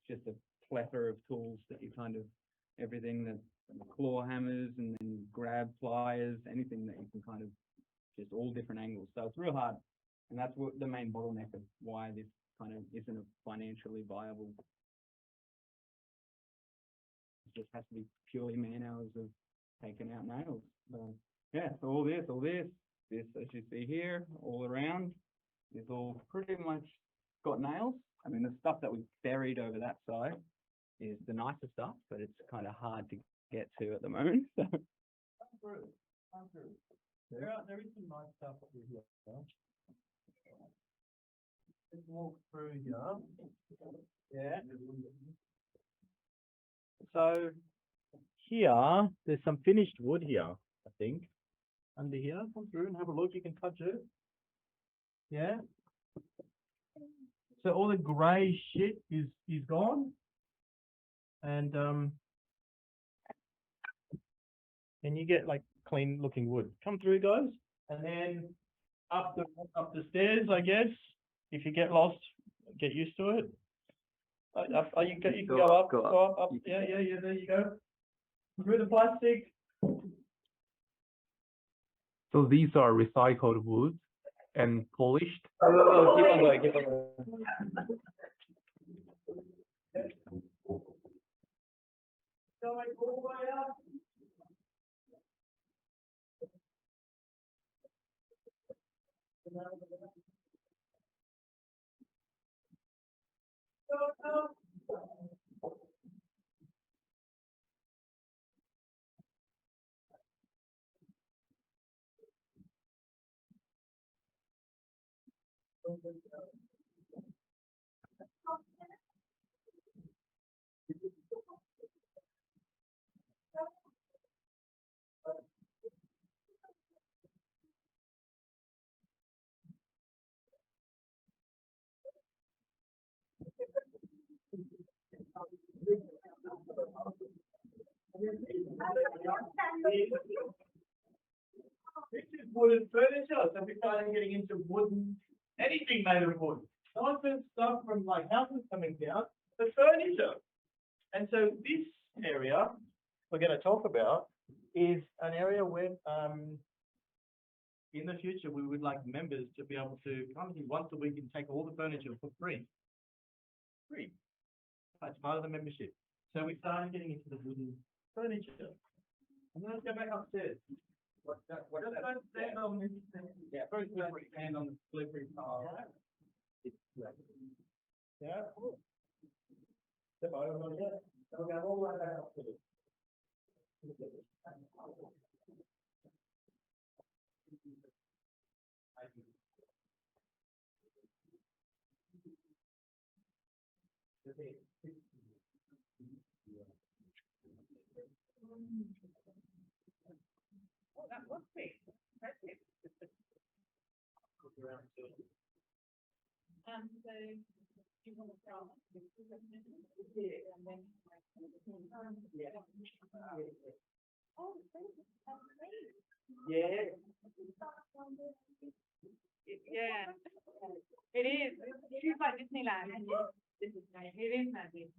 just a plethora of tools that you kind of, everything that claw hammers and then grab pliers, anything that you can kind of just all different angles. So it's real hard. And that's what the main bottleneck of why this kind of isn't a financially viable. It just has to be purely man hours of taking out nails. So yeah, so all this, this as you see here, all around is all pretty much got nails. I mean, the stuff that we buried over that side is the nicer stuff, but it's kind of hard to get to at the moment. So. Come through. There is some nice stuff over here. Let's walk through here. Yeah. So here, there's some finished wood here, I think. Under here, come through and have a look. You can touch it. Yeah. So all the grey shit is gone, and you get like clean looking wood. Come through, guys, and then up the stairs, I guess. If you get lost, get used to it. You can go up. Yeah, there you go. Through the plastic. So these are recycled woods and polished. Oh, keep on going, keep on going. This is wooden furniture, so we started getting into wooden, anything made of wood. Not just stuff from like houses coming down, but furniture. And so this area we're going to talk about is an area where in the future we would like members to be able to come here once a week and take all the furniture for free. Free. That's part of the membership. So we started getting into the wooden furniture. And then let's go back upstairs. What just don't stand on this thing. Yeah, very slippery. Stand on the slippery tile. It's slippery. Yeah. Step over here. So we'll go all the way back up to it. Oh, that was big. That's it. So you want to start with and then oh, yeah. Yeah, it is. It's like Disneyland. This is nice. It is magic.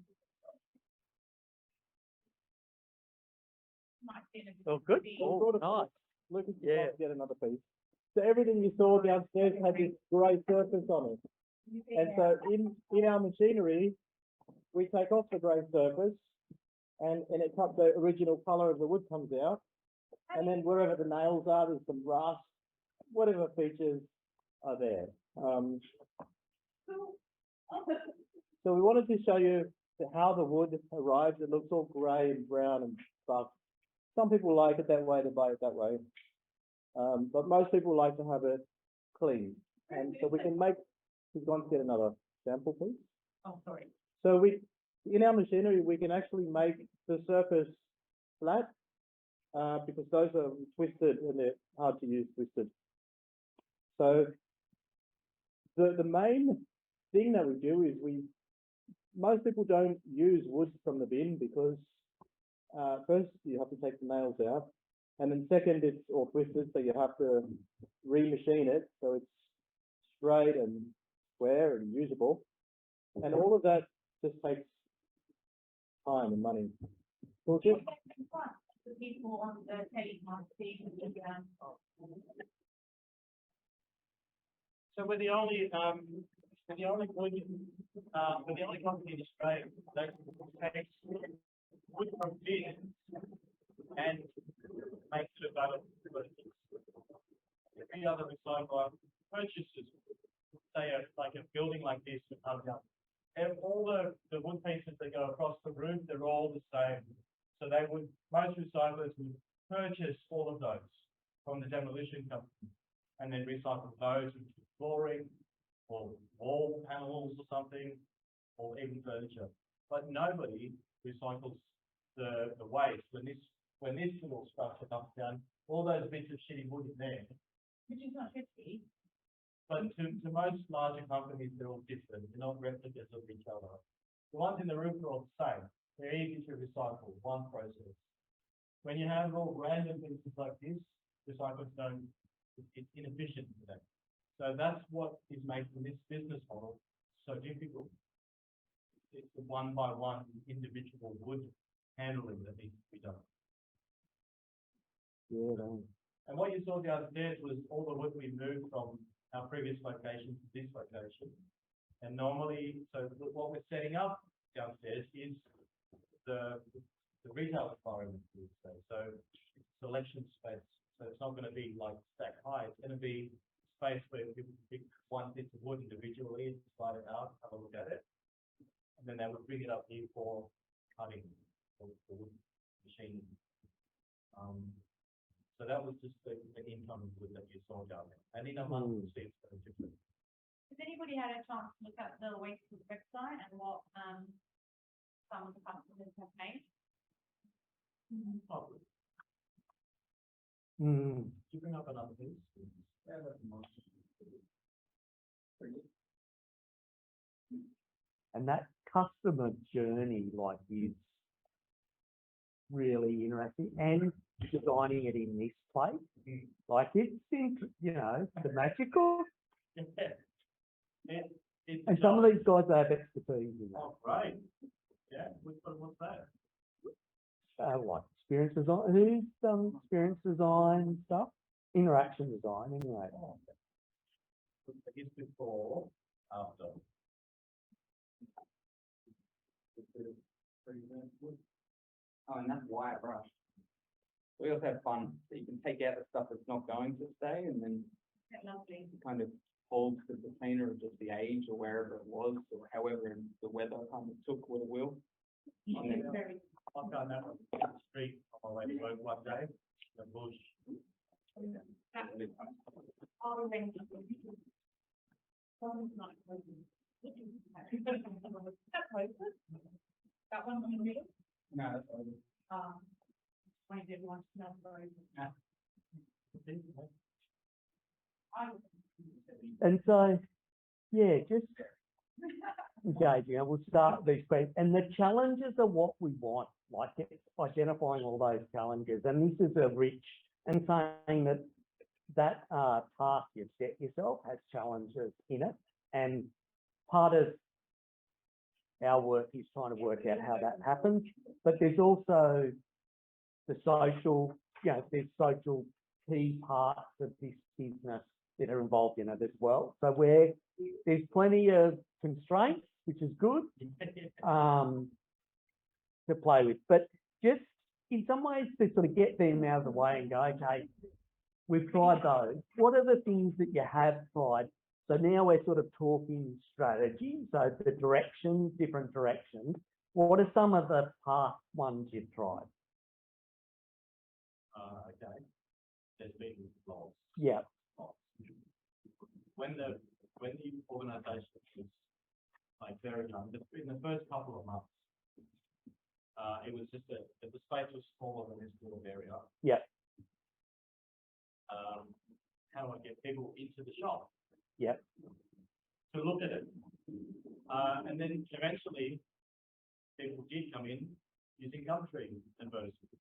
Oh, good. Oh, nice. Look at get another piece. So everything you saw downstairs had this grey surface on it. And so in our machinery, we take off the grey surface and it comes, the original colour of the wood comes out. And then wherever the nails are, there's some rust, whatever features are there. So we wanted to show you how the wood arrives. It looks all grey and brown and stuff. Some people like it that way, they buy it that way. But most people like to have it clean. And so we can make, we're going to get another sample, please. Oh, sorry. So in our machinery, we can actually make the surface flat because those are twisted and they're hard to use twisted. So the main thing that we do is most people don't use wood from the bin because first you have to take the nails out, and then second it's all twisted, so you have to remachine it so it's straight and square and usable, and all of that just takes time and money. Georgia? The people on the telly can't see So we're the only company in Australia that takes wood from bins and makes it available to residents. Every other recycler purchases, say, like a building like this, and all the wood pieces that go across the roof, they're all the same. So most recyclers would purchase all of those from the demolition company and then recycle those into flooring or wall panels or something, or even furniture. But nobody recycles the waste. When this little structure comes down, all those bits of shitty wood in there. which is not 50. But to most larger companies, they're all different. They're not replicas of each other. The ones in the roof are all the same. They're easy to recycle, one process. When you have all random pieces like this, recyclers don't, it's inefficient for them. So that's what is making this business model so difficult. It's the one by one individual wood handling that needs to be done. Yeah, no. And what you saw downstairs was all the wood we moved from our previous location to this location. And normally, so what we're setting up downstairs is the retail environment, we would say. So it's selection space. So it's not going to be like stack high. It's going to be space where people pick one piece of wood individually, slide it out, have a look at it. And then they would bring it up here for cutting or wood machining. So that was just the income wood that you saw down there. And in a month, we'll see it's very different. Has anybody had a chance to look at the Wastewood website and what, some of the customers have made? Oh, good. Mm. Do you bring up another piece? Yeah, that's nice. And that customer journey, like, is really interesting, and designing it in this place, like, it's the magical. And some of these guys have expertise in that, Oh, right. Yeah, what's that? like experience design. Who's done experience design stuff? Interaction design, anyway. It's before, after. Oh, and that's wire brush. We also have fun, so you can take out the stuff that's not going to stay, and then Lovely. it kind of holds the container of just the age or wherever it was, or however the weather kind of took with a will. And then, Very. I've done that on the street on my way to work one day, the bush. All range of them. Someone's not closing. That closes? That one in the middle? no, that's over. When everyone smells very. And so, yeah, just engaging, and we'll start these questions. And the challenges are what we want, like it's identifying all those challenges. And this is a rich, and saying that task you've set yourself has challenges in it. And part of our work is trying to work out how that happens. But there's also the social, there's social key parts of this business that are involved in it as well. So there's plenty of constraints, which is good, to play with. But just in some ways to sort of get them out of the way and go, okay, we've tried those. What are the things that you have tried? So now we're sort of talking strategy. So the directions, different directions. What are some of the past ones you've tried? Okay. There's been lots. Yeah. When the organisation was like very young, in the first couple of months, it was just the space was smaller than this little area. Yeah. How do I get people into the shop? Yeah. To look at it. And then eventually people did come in using Gumtree advertisements.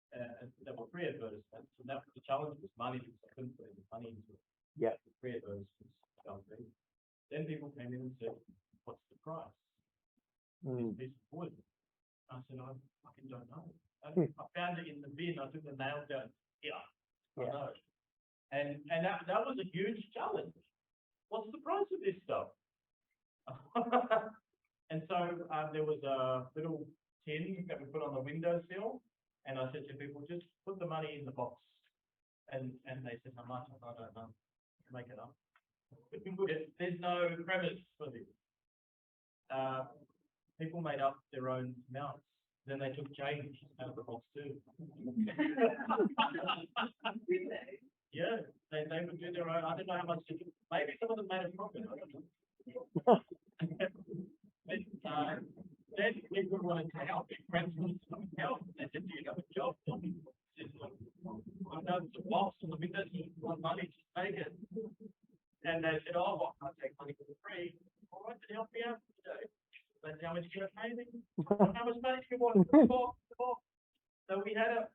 And there were free advertisements, and that was the challenge was money, because I couldn't put any money into it. Yeah. Free advertisements, Gumtree. Then people came in and said, what's the price? Mm. piece of wood. I said, I fucking don't know. Hmm. I found it in the bin, I took the nails down, yeah, I Yeah. know. And that was a huge challenge. What's the price of this stuff? And so, there was a little tin that we put on the windowsill, and I said to people, just put the money in the box. And they said, how much? I don't know, make it up. There's no premise for this. People made up their own amounts. Then they took change out of the box too. Yeah, they would do their own. I don't know how much to do. Maybe some of them made a profit. I don't know. But, then people wanted to help. Their friends wanted to help. They said, do you have a job? I know it's a box on the window. You want money, just take it. And they said, oh, well, I take money for free. All right, then help me out today. That's how much you're gonna pay me. How much money do you want for? So we had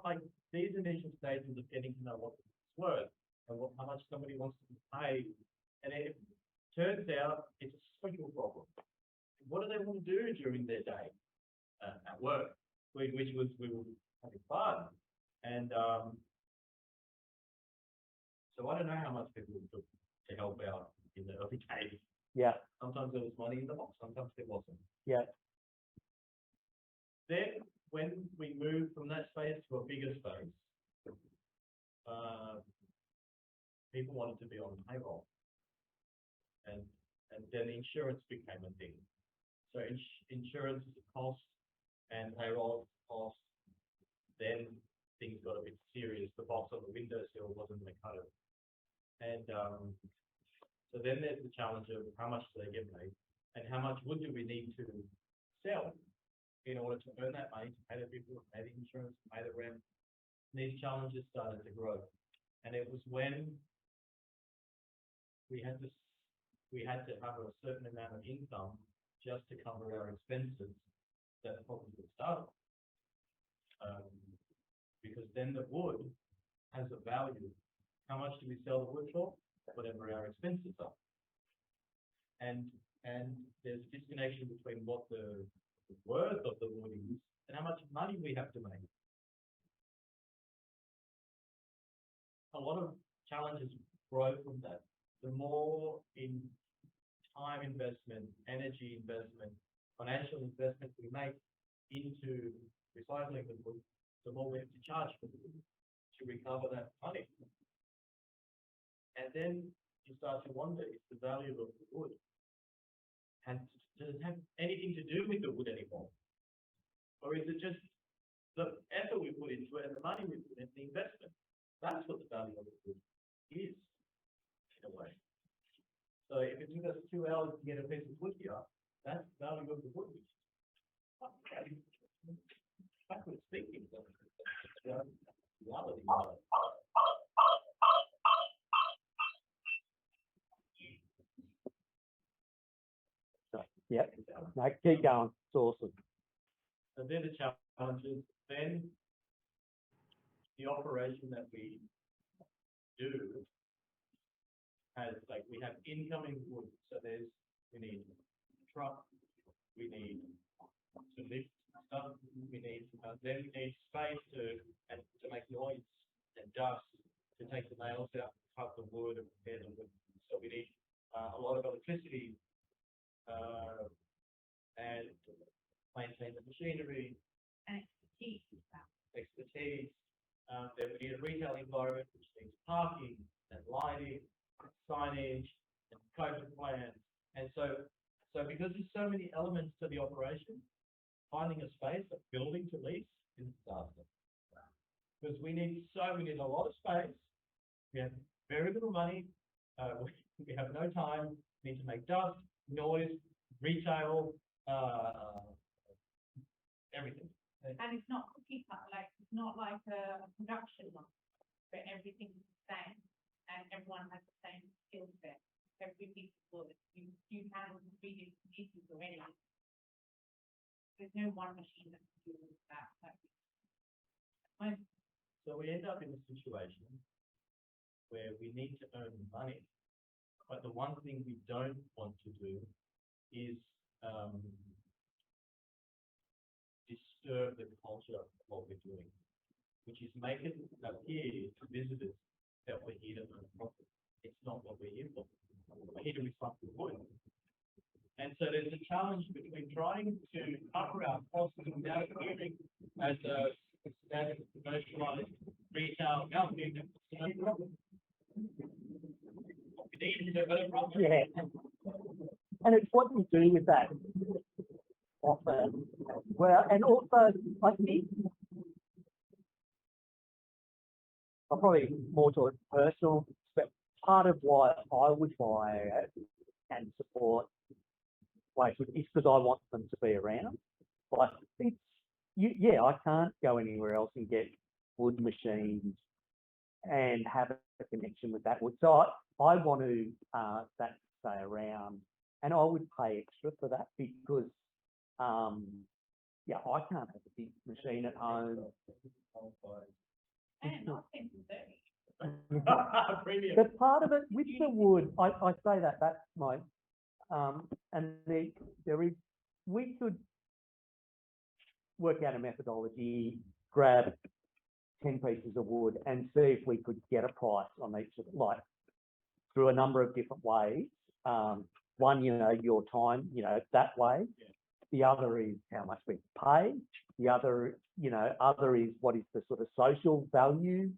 like these initial stages of getting to know what it's worth and how much somebody wants to pay. And it turns out it's a social problem. What do they want to do during their day at work? We were having fun. And so I don't know how much people took to help out in the early days. Yeah. Sometimes there was money in the box, sometimes there wasn't. Yeah. Then, when we moved from that space to a bigger space, people wanted to be on payroll. And then insurance became a thing. So insurance is a cost and payroll is a cost. Then things got a bit serious. The box on the windowsill wasn't going to cut it. And so then there's the challenge of how much do they get paid and how much wood do we need to sell in order to earn that money, to pay the people, pay the insurance, pay the rent. And these challenges started to grow. And it was when we had to have a certain amount of income just to cover our expenses that the problem would start. Because then the wood has a value. How much do we sell the wood for? Whatever our expenses are. And there's a disconnection between what the worth of the wood is and how much money we have to make. A lot of challenges grow from that. The more in time investment, energy investment, financial investment we make into recycling the wood, the more we have to charge for the wood to recover that money. And then you start to wonder if the value of the wood does it have anything to do with the wood anymore? Or is it just the effort we put into it and the money we put into the investment? That's what the value of the wood is, in a way. So if it took us 2 hours to get a piece of wood here, that's the value of the wood. Backwards thinking. Reality. Yeah. No, keep going. It's awesome. So they're the challenges. Then the operation that we do has, like, we have incoming wood. So we need a truck, we need to lift stuff, then we need space to make noise and dust, to take the nails out, cut the wood and prepare the wood. So we need a lot of electricity and maintain the machinery. And expertise. Then we need a retail environment, which needs parking and lighting, and signage, and COVID plans. And so because there's so many elements to the operation, finding a space, a building to lease is a disaster. Because we need a lot of space. We have very little money. We have no time. We need to make dust, noise, retail, everything. And it's not cookie cut, like, it's not like a production line where everything's the same and everyone has the same skill set. Every piece of wood, you handle the 3 different pieces already. There's no one machine that can do that. So we end up in a situation where we need to earn money, but the one thing we don't want to do is disturb the culture of what we're doing, which is make it appear to visitors that we're here to earn profit. It's not what we're here for. We're here to recycle wood. And so there's a challenge between trying to cover our costs without appearing as a standard commercialized retail outfit. We need to develop profit. Yeah. And it's what you do with that often. Well, and also, I think, I'm probably more to a personal, but part of why I would buy it and support Wastewood is because I want them to be around. Like, it's, yeah, I can't go anywhere else and get wood machines and have a connection with that wood. So I want to that to stay around, and I would pay extra for that because, yeah, I can't have a big machine at home. And not simple Premium. But part of it with the wood, I say that's my, and there is, we could work out a methodology, grab 10 pieces of wood and see if we could get a price on each of them, like through a number of different ways. One, you know, your time, you know, that way. Yeah. The other is how much we pay. The other, you know, other is what is the sort of social value.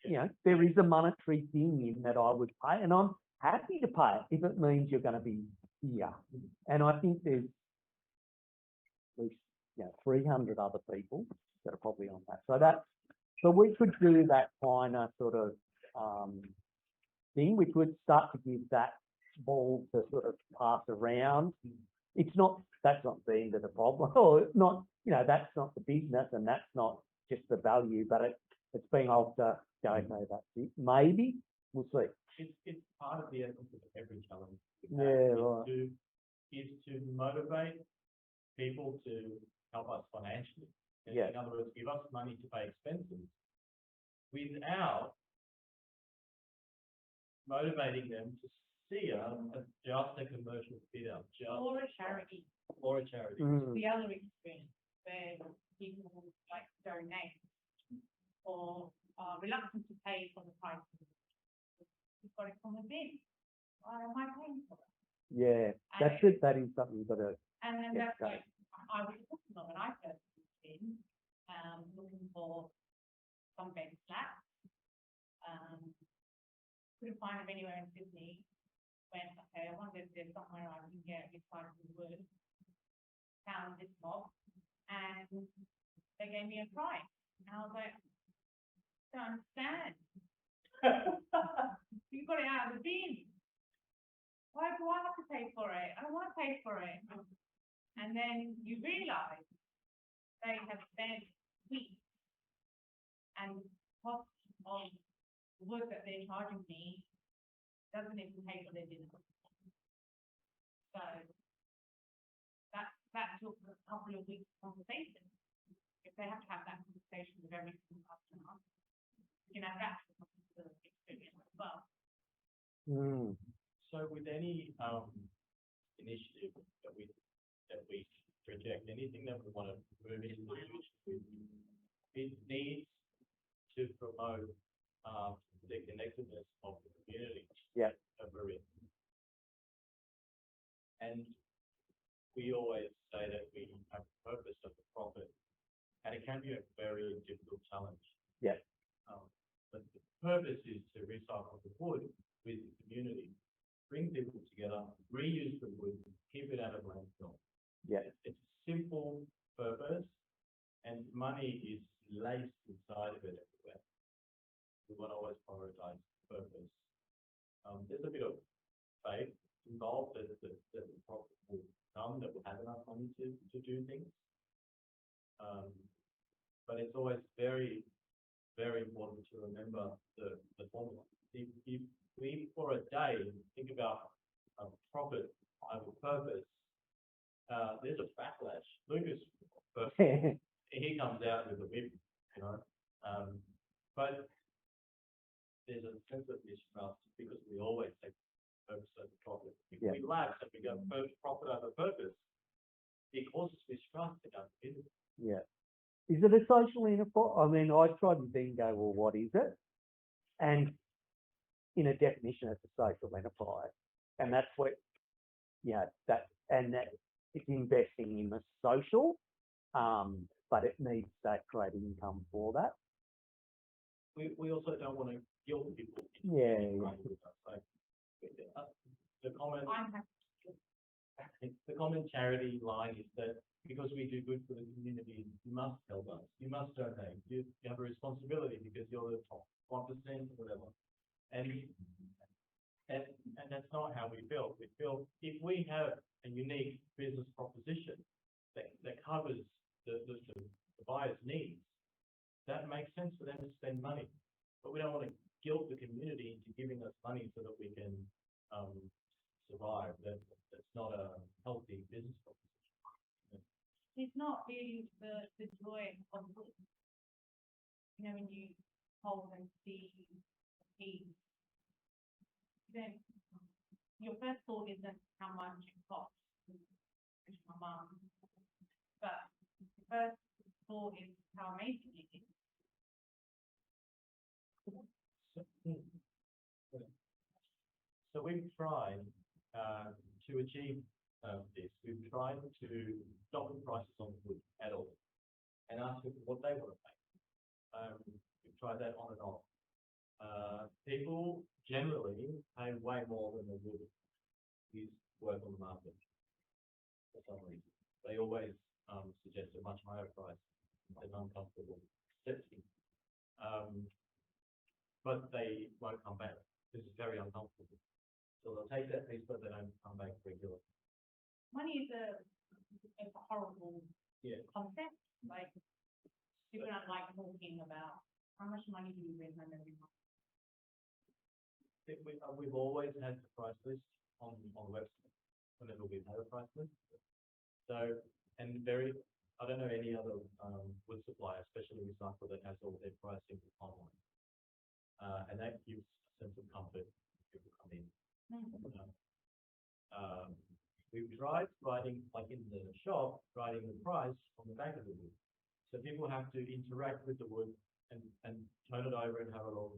You know, there is a monetary thing in that I would pay, and I'm happy to pay it if it means you're going to be here. And I think there's at least, you know, 300 other people that are probably on that. So we could do that kind of sort of thing. We could start to give that ball to sort of pass around. It's not, that's not the end of the problem, or not, you know, that's not the business and that's not just the value, but it's being able to go, okay, that's it. Maybe, we'll see. It's part of the essence of every challenge. Yeah, right. Is to motivate people to help us financially. Yeah. In other words, give us money to pay expenses without motivating them to see us as just a commercial fit out, or a charity. or a charity. Mm. The other experience where people like donate or are reluctant to pay for the price. You've got it from within. Why am I paying for it? Yeah, that's it. That is something you've got to, And then Yeah, that's got like, I was talking of when I first moved in, looking for some bed slats. Couldn't find them anywhere in Sydney. Went, okay, I wonder if there's somewhere I can get recycled wood. Found this mob, and they gave me a price. And I was like, don't understand. You got it out of the bin. Why do I have to pay for it? I don't want to pay for it. And then you realise they have spent weeks and cost of the work that they're charging me doesn't even pay for their dinner. So that took a couple of weeks conversation. If they have to have that conversation with every single customer, you can have that experience as well. mm, So with any initiative that we project, anything that we want to move into the future, it needs to promote the connectedness of the community. Yeah. That we're in. And we always say that we have a purpose of the profit, and it can be a very difficult challenge. Yeah. But the purpose is to recycle the wood with the community, bring people together, reuse the wood, keep it out of landfill. yeah, It's a simple purpose, and money is laced inside of it everywhere. We want to always prioritize purpose. There's a bit of faith involved that the profit will come, that we'll have enough money to do things. But it's always very, very important to remember the formula. If we, for a day, think about profit over purpose, there's a backlash. Lucas, he comes out with a whip, you know. But there's a sense of mistrust because we always take purpose over profit. If Yeah. we lapse and we go profit over purpose, it causes mistrust in our community. Yeah. Is it a social enterprise? I mean, I tried to then go, well, what is it? And in a definition, it's a social enterprise. And that's what, that it's investing in the social, but it needs that great income for that. We also don't want to guilt people. Yeah, So, the common, I'm happy. the common charity line is that because we do good for the community, you must help us, you must donate, you have a responsibility because you're the top 1% or whatever. And that's not how we feel. We feel if we have a unique business proposition that covers the buyer's needs, that makes sense for them to spend money. But we don't want to guilt the community into giving us money so that we can survive. That's not a healthy business proposition. It's not really the joy of it. You know, when you hold and see peas, then your first thought isn't how much it costs, which my mum, but the first thought is how amazing it is. So we've tried to achieve this. We've tried to stop the prices on food at all and ask them what they want to pay. We've tried that on and off. People generally pay way more than they would use work on the market for some reason. They always suggest a much higher price than I'm comfortable accepting. But they won't come back. This is very uncomfortable. So they'll take that piece, but they don't come back regularly. Money is a horrible Yeah. concept. Like, people don't like talking about how much money do you bring home every month. We've always had the price list on the website whenever we've had a price list. So, and I don't know any other wood supplier, especially recycle, that has all their pricing online. And that gives a sense of comfort when people come in. We've tried writing, like in the shop, writing the price on the back of the wood. So people have to interact with the wood and turn it over and have a look.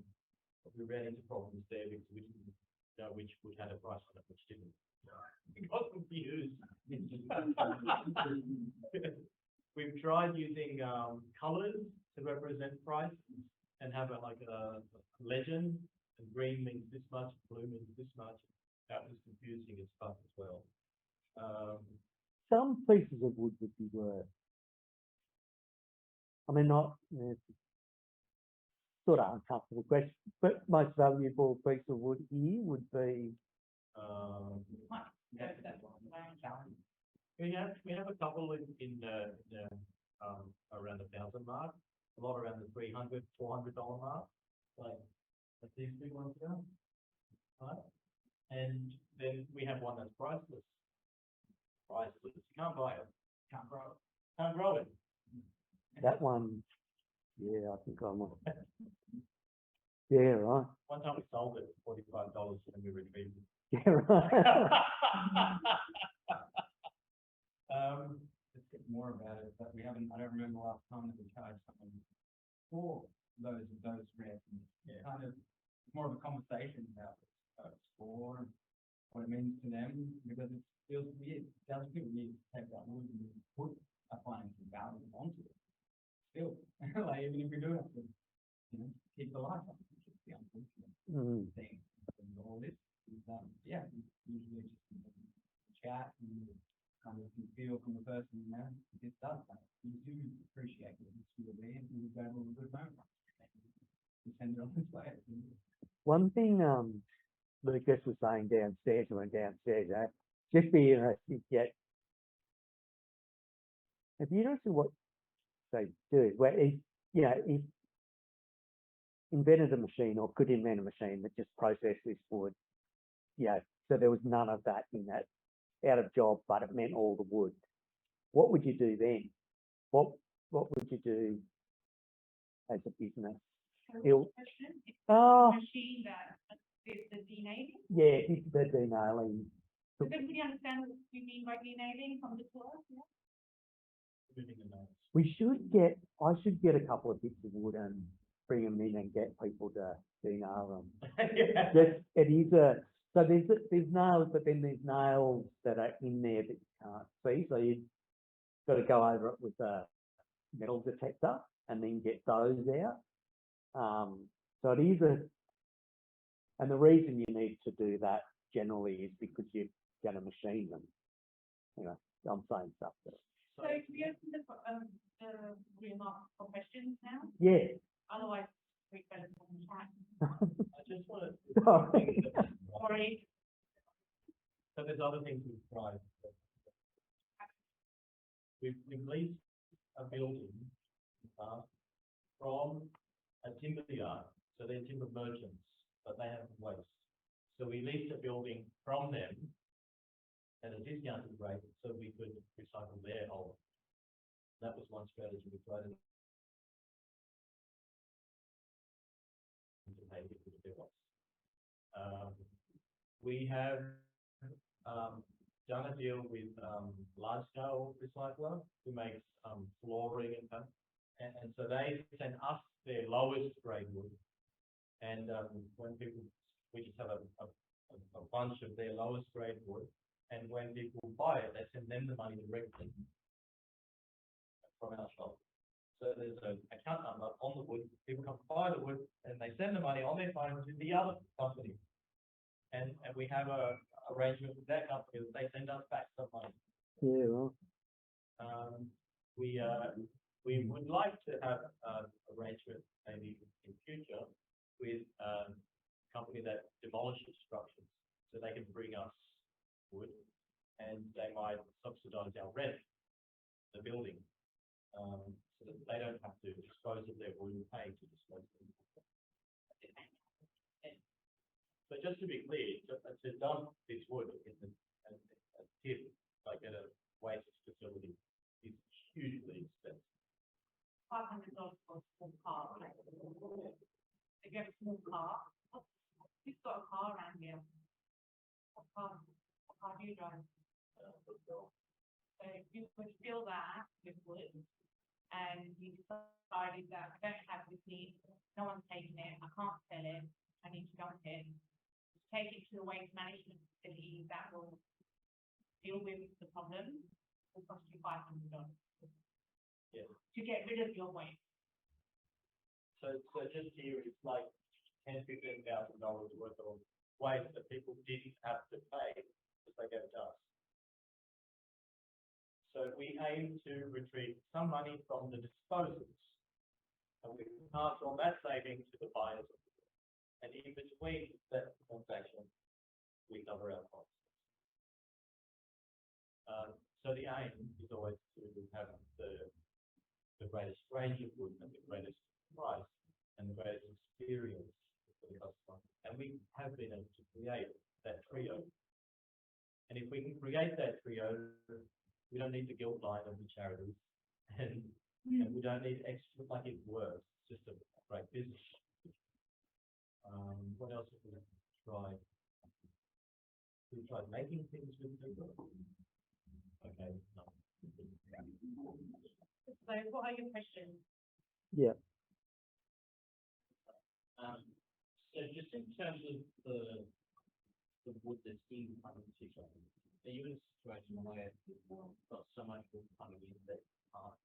But we ran into problems there because we didn't know which wood had a price on it, which didn't. We got confused. We've tried using colors to represent price and have a legend, and green means this much, blue means this much. That was confusing as fuck as well. Some pieces of wood would be worth. I mean, not sort of uncomfortable question, but most valuable piece of wood here would be. We have a couple in the around the 1,000 mark, a lot around the $300, $400 mark, like these big ones here, right? And then we have one that's priceless. Priceless. You can't buy it. Can't grow it. Can't grow it. That one, yeah, I think I'm. Yeah, right. One time we sold it for $45 and we retrieved it. Yeah, right. Let's get more about it, but I don't remember last time that we charged something for those rare things. Yeah. Kind of more of a conversation about what it's for and what it means to them, because it feels weird. It doesn't feel weird to take that wood and put a financial value onto it. Still, like even if we do have to, keep the lights on, which is the unfortunate thing. And all this is, usually just chat and kind of you feel from the person, it does that. You do appreciate it. It's your way and you go to a good moment. You send it on this way. One thing Lucas was saying downstairs, just be interested to get. Have you noticed what they do? Where if invented a machine or could invent a machine that just processed this wood, so there was none of that in that, out of job, but it meant all the wood. What would you do then? What would you do as a business? Machine that is the denailing. Yeah, it's the denailing. Does everybody understand what you mean by denailing from the tour? moving the nails. I should get a couple of bits of wood and bring them in and get people to nail them. Yeah. It is so there's nails, but then there's nails that are in there that you can't see. So you've got to go over it with a metal detector and then get those out. So it is and the reason you need to do that generally is because you're going to machine them. You know, I'm saying stuff that. So can we open the remarks for questions now? Yeah. Otherwise, we better chat. I just want to. Sorry. Sorry. So there's other things we've tried. We've leased a building from a timber yard. So they're timber merchants, but they have waste. So we leased a building from them at a discounted rate so we could recycle their old. That was one strategy we tried to pay people to do us. We have done a deal with large scale recycler who makes flooring and stuff. And so they send us their lowest grade wood. And when people, we just have a bunch of their lowest grade wood. And when people buy it, they send them the money directly from our shop. So there's an account number on the wood. People come buy the wood and they send the money on their phone to the other company. And we have a arrangement with that company that they send us back some money. Yeah. Well. We would like to have an arrangement maybe in future with a company that demolishes structures, so they can bring us wood, and they might subsidise our rent, the building, so that they don't have to dispose of their wood and pay to dispose of it. So just to be clear, to dump this wood in a tip, like at a waste facility, is hugely expensive. $500 for a small car. Like, if you have a small car, who's got a car around here? What car do you drive? So if you would fill that with wood and you decided that I don't have this need, no one's taking it, I can't sell it, I need to dump it, take it to the waste management facility that will deal with the problem, will cost you $500. Yeah. To get rid of your waste. So just here, it's like $10,000–15,000 worth of waste that people didn't have to pay because they gave it to us. So we aim to retrieve some money from the disposals, and we pass on that saving to the buyers. And in between that transaction, we cover our costs. So the aim is always to have the greatest range of wood and the greatest price and the greatest experience for the customer. And we have been able to create that trio. And if we can create that trio, we don't need the guilt line of the charities, and we don't need extra, like it works. It's just a great business. What else have we tried? We tried making things with people. Okay, no. So what are your questions? Yeah. So just in terms of the wood that's in front of the teacher, are you in a situation where you've got so much wood coming in that you can't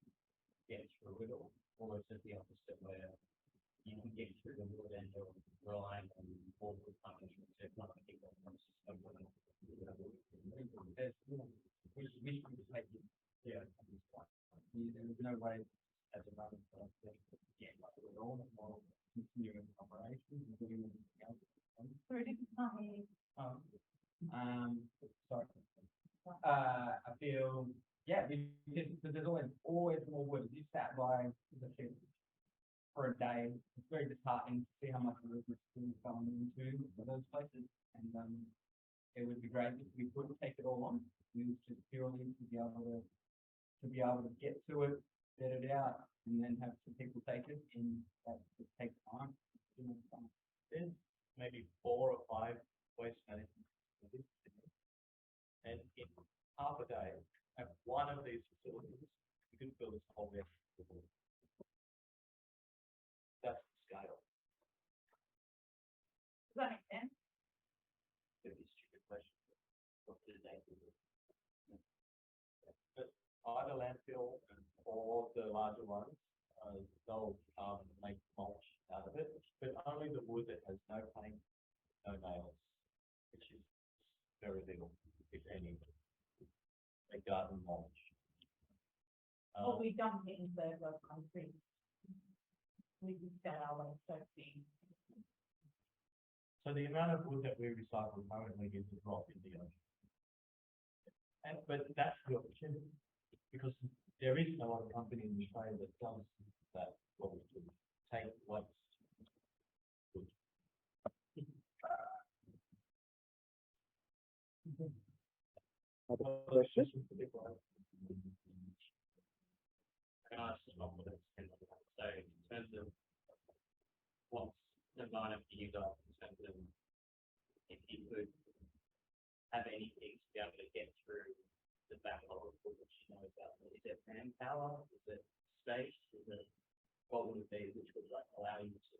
get through it, or is it the opposite where you can get through the wood and you're relying on more wood coming in, so it's not a big one, it's just a wood. Yeah. There's no way at the moment for us to get like it all or continuing operations and doing anything else. Sorry, this is not me. Sorry. I feel, yeah, because there's always more wood. You sat by the ship for a day, it's very disheartening to see how much work is going into those places. And it would be great if we could take it all on. We was just purely to be able to get to it, set it out, and then have some people take it, and that just takes time. There's maybe 4 or 5 waste management facilities, and in half a day, at one of these facilities, we could build this whole net. That's the scale. Does that make sense? It'd be a stupid question. What do they do? But either landfill or the larger ones, they'll make mulch out of it, but only the wood that has no paint, no nails, which is very little, if any. A garden mulch. Or we dump it into the concrete. We can sell our own soapy. So the amount of wood that we recycle currently is a drop in the ocean. But that's the opportunity, because there is no other company in Australia that does that, what we do, take waste. Wood. Other questions? Can I ask one more? So in terms of what's the line for you guys in terms of if you could have anything to be able to get through the backlog of what you know about, is it manpower, is it space, is it, what would it be which would like allow you to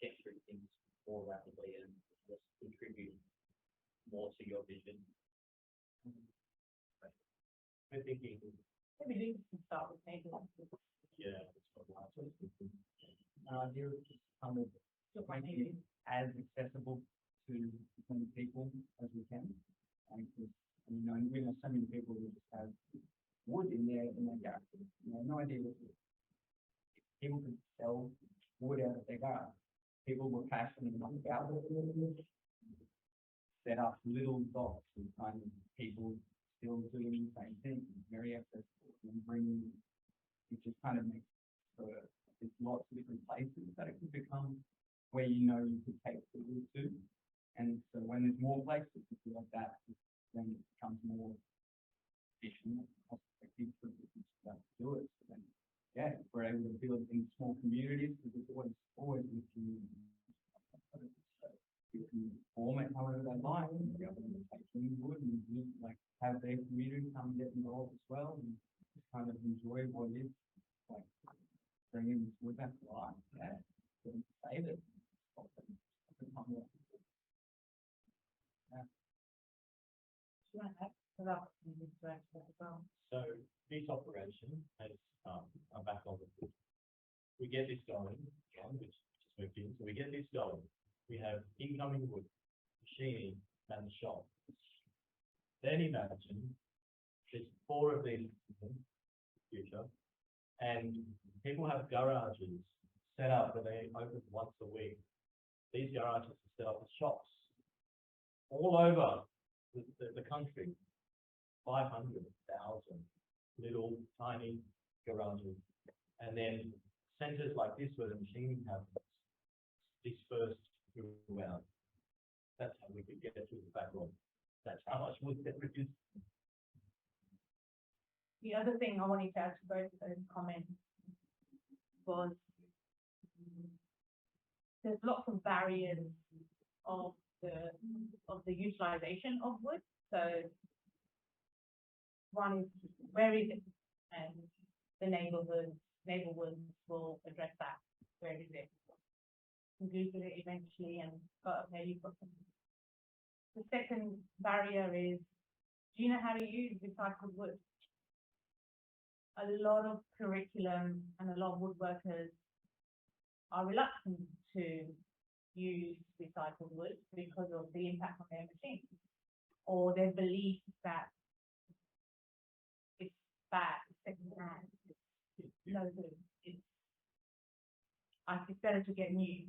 get through things more rapidly and just contribute more to your vision? We're thinking, Maybe we can start with maybe. yeah, it's what I was thinking. Idea of just kind of making it as accessible to as many people as we can. And you know, we know so many people who just have wood in their garage. You know, no idea what it is. People could sell wood out of their garage. People were passionate about it. Set up little dots and kind of people still doing the same thing, very accessible and bringing, it just kind of makes there's lots of different places that it could become where you know you could take the wood to. And so when there's more places to do like that, then it becomes more efficient, cost effective for business to do it. So then, yeah, we're able to build in small communities because there's always a community. You can form it however they like, and be able to take in wood and like have their community come get involved as well and just kind of enjoy what it is, like bringing this wood back to life, yeah, and save it. Do you want to add to that? You need to add to that as well. So this operation has a backlog of wood. We get this going, which just moved in, so we get this going. We have incoming wood, machining, and the shop. Then imagine there's 4 of these in the future, and people have garages set up where they open once a week. These garages are set up as shops all over the country. 500,000 little tiny garages, and then centres like this where the machining happens dispersed throughout. That's how we could get through the backlog. That's how much wood get reduced. The other thing I wanted to add to both those comments was there's lots of barriers of the utilization of wood. So one is where is it, and the neighborhoods will address that. Where is it? Google it eventually, and there you've got them. The second barrier is, do you know how to use recycled wood? A lot of curriculum and a lot of woodworkers are reluctant to use recycled wood because of the impact on their machines, or their belief that it's bad, it's secondhand, it's no good, it's better to get new.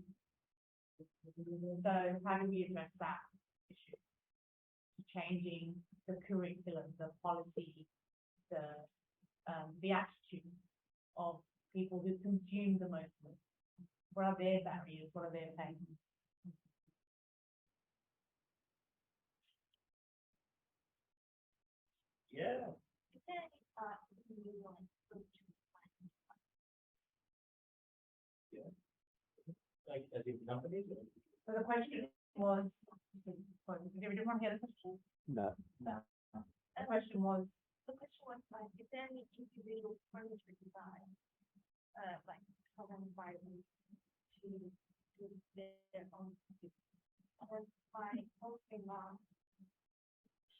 So how do we address that issue? Changing the curriculum, the policy, the attitude of people who consume the most wood. What are their barriers? What are their pains? Yeah. Like as in companies? So the question was, did everyone hear the question? No. The question was Like, is there any individual furniture design, like, common by to their own? Or by hosting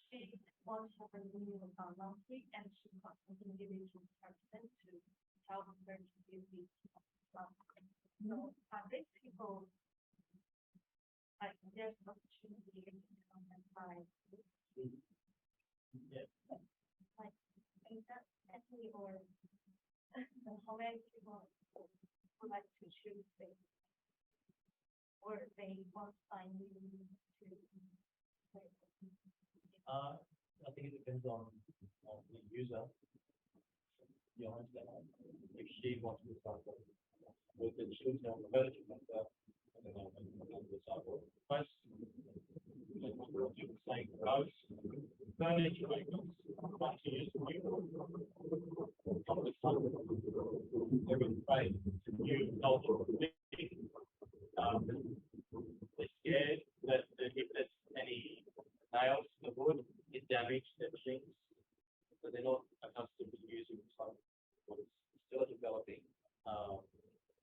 she wants to have a meeting last week, and she got an individual person to help her to do these. So, these people, like, there's an opportunity to come and find. Yeah. Like, is that actually, or how many people would like to choose this? Or they want to find you to. I think it depends on the user. You understand, if she wants to recycle, with the children on the furniture center, and then on the recycle. Most, saying most furniture makers like to use new. They're afraid to new cultural things. They're scared that if there's any nails in the wood, it damages their machines. So they're not accustomed to using some what is still a developing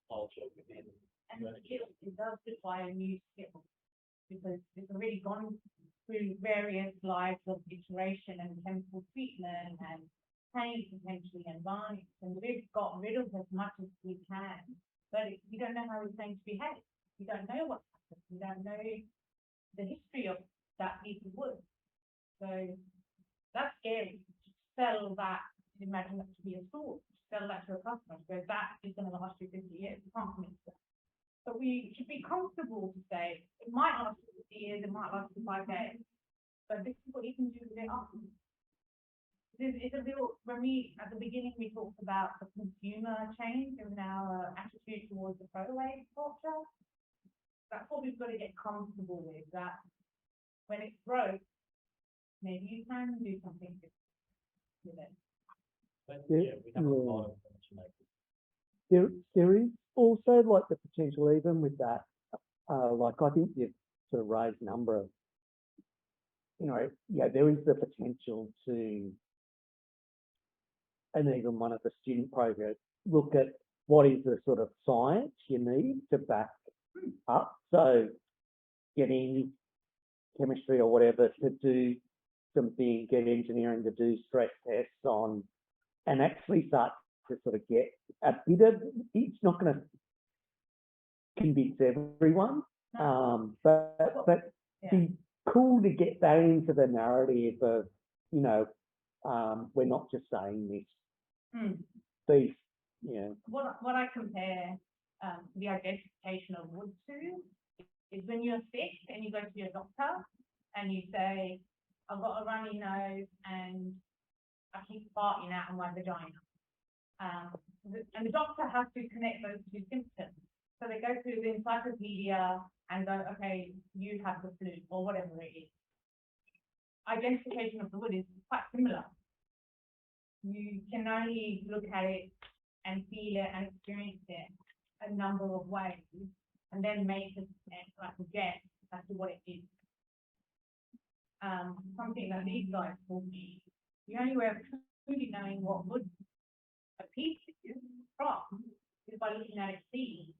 culture within. And it does require new skills, because it's already gone through various lives of iteration and chemical treatment and paint potentially and varnish, and we've got rid of as much as we can, but we don't know how it's going to behave. We don't know what happened. We don't know the history of that piece of wood. So that's scary. To sell that, imagine that to be a store, sell that to a customer, so that is going to last you 50 years. You can't commit to that. But we should be comfortable to say it might last you 50 years, it might last you 5 days, but this is what you can do with it after. It's a real, when we, at the beginning, we talked about the consumer change and our attitude towards the throwaway culture. That's what we've got to get comfortable with, that when it's broke, maybe you can do something with it. But Yeah, yeah, we have a yeah. lot of furniture makers. There is also like the potential even with that, like I think you've sort of raised a number of, there is the potential to, and even one of the student programs, look at what is the sort of science you need to back up. So getting chemistry or whatever to do something, get engineering to do stress tests on, and actually start to sort of get a bit of, it's not going to convince everyone, but Yeah. be cool to get that into the narrative of, we're not just saying this. These, What I compare the identification of wood to is when you're sick and you go to your doctor and you say, I've got a runny nose and I keep farting out of my vagina. And the doctor has to connect those two symptoms. So they go through the encyclopedia and go, okay, you have the flu or whatever it is. Identification of the wood is quite similar. You can only look at it and feel it and experience it a number of ways, and then make a guess as to what it is. Something that these guys told me, the only way of truly knowing what wood a piece is from is by looking at its leaves.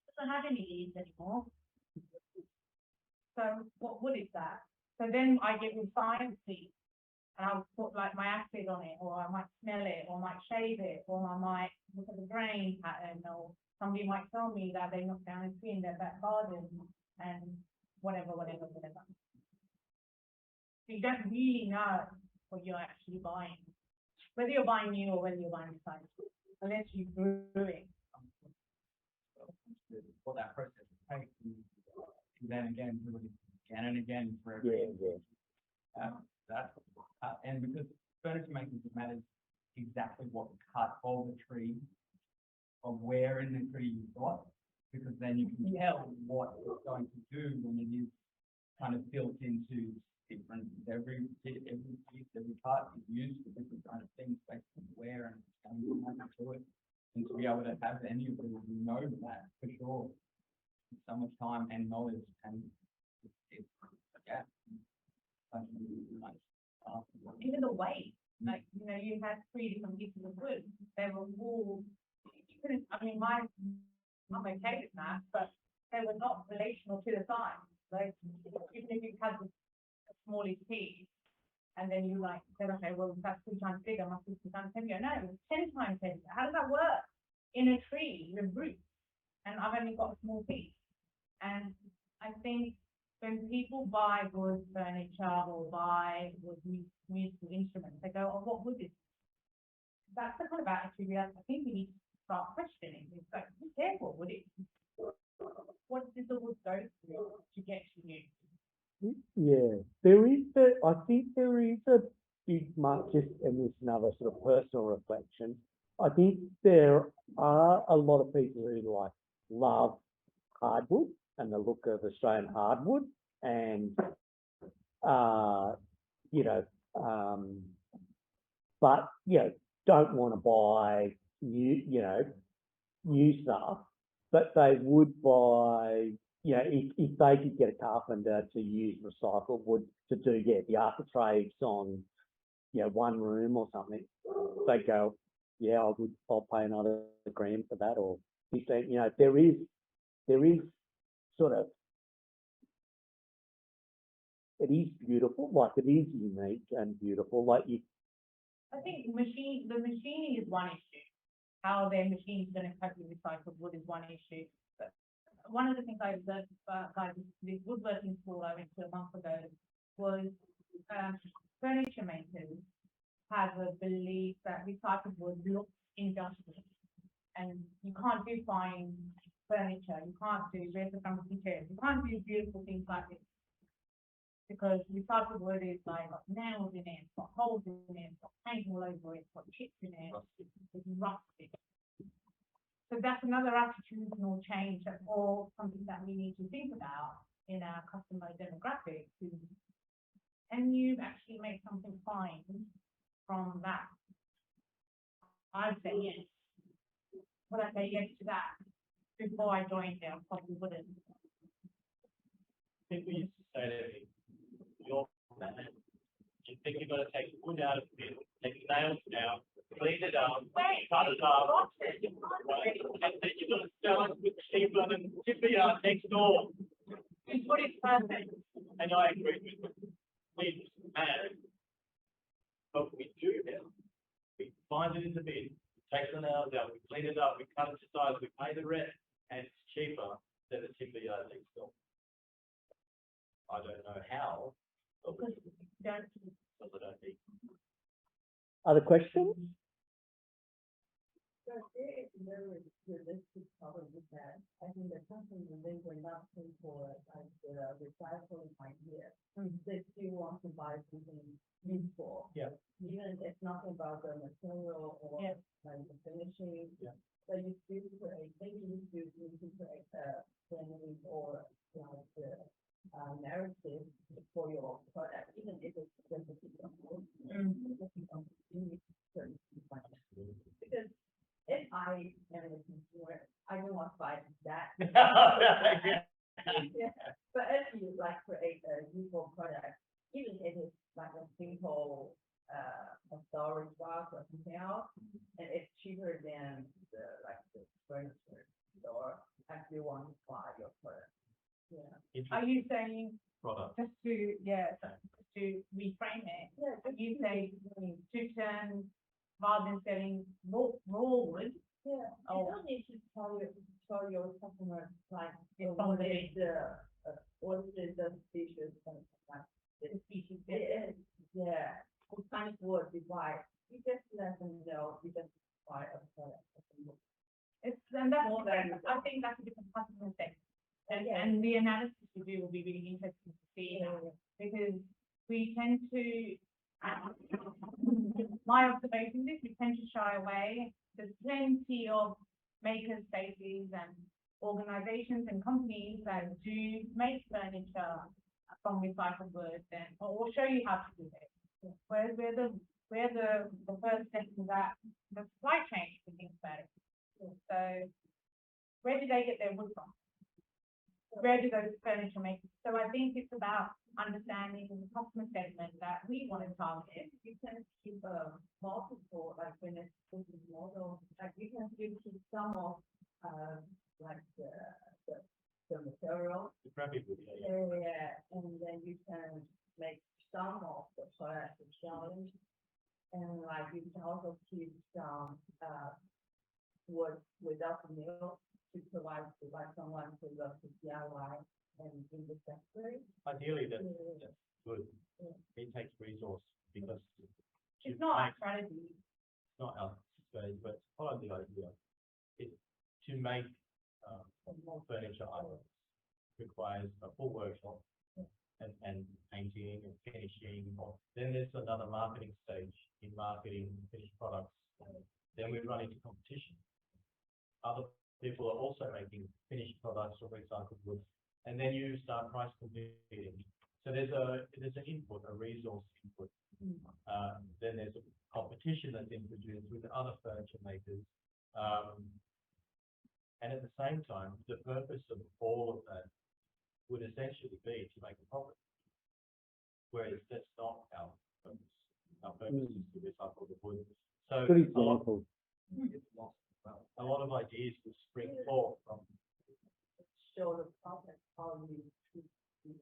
It doesn't have any leaves anymore. So what wood is that? So then I get with sciencey, and I'll put like my acid on it, or I might smell it, or I might shave it, or I might look at the grain pattern, or somebody might tell me that they knocked down a tree in their back garden, and whatever. So you don't really know what you're actually buying, whether you're buying new or whether you're buying science, unless you grew it. What that process takes, and then again, do it again and again for every. And because furniture making matters exactly what cut of the tree, or where in the tree you've got, because then you can tell what it's going to do when it is kind of built into different, every piece, every part is used for different kind of things based on where and it's going to happen to it. And to be able to have any of them, you know that for sure. So much time and knowledge, and it's yeah. Even the weight, Like, you know, you had 3 different pieces of wood, they were all, you couldn't, I mean, I'm okay with that, but they were not relational to the size. Like, even if you had the smallest piece, and then you like said, okay, well, that's 3 times bigger, must be 3 times heavier. No, it was 10 times heavier. How does that work? In a tree with roots, and I've only got a small piece. And I think when people buy wood furniture or buy wood musical instruments, they go, oh, what wood is this? That's the kind of attitude I think we need to start questioning. It's like, be careful, would it? What did the wood go through to get to you? Yeah, I think there is a big market, and this is another sort of personal reflection. I think there are a lot of people who love hardwood and the look of Australian hardwood, and you know, but don't want to buy new stuff, but they would buy, if they could get a carpenter to use recycled wood to do, the architraves on, one room or something, they go, I'll pay another $1,000 for that, or 15, there is sort of, it is beautiful, it is unique and beautiful, I think the machining is one issue. How their machine's going to cut the recycled wood is one issue. But one of the things I observed by this woodworking school I went to a month ago was furniture makers have a belief that recycled wood looks industrial, and you can't do fine furniture, you can't do comfy chairs, you can't do beautiful things like this. Because recycled wood is like got nails in it, it's got holes in it, it's got paint all over it, it's got chips in it, it's rusty. So that's another attitudinal change, or something that we need to think about in our customer demographics. Can you actually make something fine from that? I'd say yes. Would I say yes to that? Before I joined there, I probably wouldn't. People used to say to me, you're mad. You think you're gonna take wood out of it, take the nails out, clean it up, cut it up, right? And then you're gonna sell it with cheaper than the yard next door. It's what is perfect. And I agree with you. It's mad. But we do now. We find it in the bin, take the nails out, we clean it up, we cut it to size, we pay the rent, and it's cheaper than the timber yard next door. I don't know how, but we don't need. other questions? So there is a very realistic problem with that. I think the company, when they were not paying for like the recycling idea, they still want to buy something useful. Yeah. Even if it's not about the material or like the finishing. Yeah. But you still create, maybe you still need to create a branding or like the narrative for your product, even if it's just a piece of wood. Because if I am a consumer, I don't want to buy that. Yeah. But if you like create a useful product, even if it's like a simple a storage box or something else, and it's cheaper than the furniture store, I still want to buy your product. Yeah. Are you saying, Product. just to reframe it, you say to turn, rather than selling raw wood, Yeah, you don't need to tell your customers like, It's what from the is the species and like the species. Yeah, what kind of wood you buy. You just let them know you just buy a product. and that's, More than- I think that's a different customer thing. Yeah. And the analysis we do will be really interesting to see, because we tend to, my observation is we tend to shy away. There's plenty of maker spaces and organizations and companies that do make furniture from recycled wood, and or show you how to do it. Whereas we're the first step in that, the supply chain, if you think about it. So where do they get their wood from? Where do those furniture makers? So I think it's about understanding the customer segment that we want to target. You can keep multiple, like when it's business model, like you can still keep some of, like the material The graphic would, yeah. area, and then you can make some of the product challenge. And like you can also keep some, wood without the mill to provide to like someone who loves to DIY and in the factory. Ideally, that's Yeah. good. Yeah. It takes resource because. It's to not make- our strategy. Not our strategy, but part of the idea is to make, furniture items requires a full workshop and painting and finishing. Then there's another marketing stage in marketing finished products. Then we run into competition. Other people are also making finished products or recycled goods, and then you start price competing. So there's an input, a resource input. Then there's a competition that's introduced with other furniture makers. And at the same time, the purpose of all of that would essentially be to make a profit. Whereas that's not our purpose. Our purpose is to recycle the wood. So Good a lot, example. a lot of ideas will spring forth from Show the product, how you treat the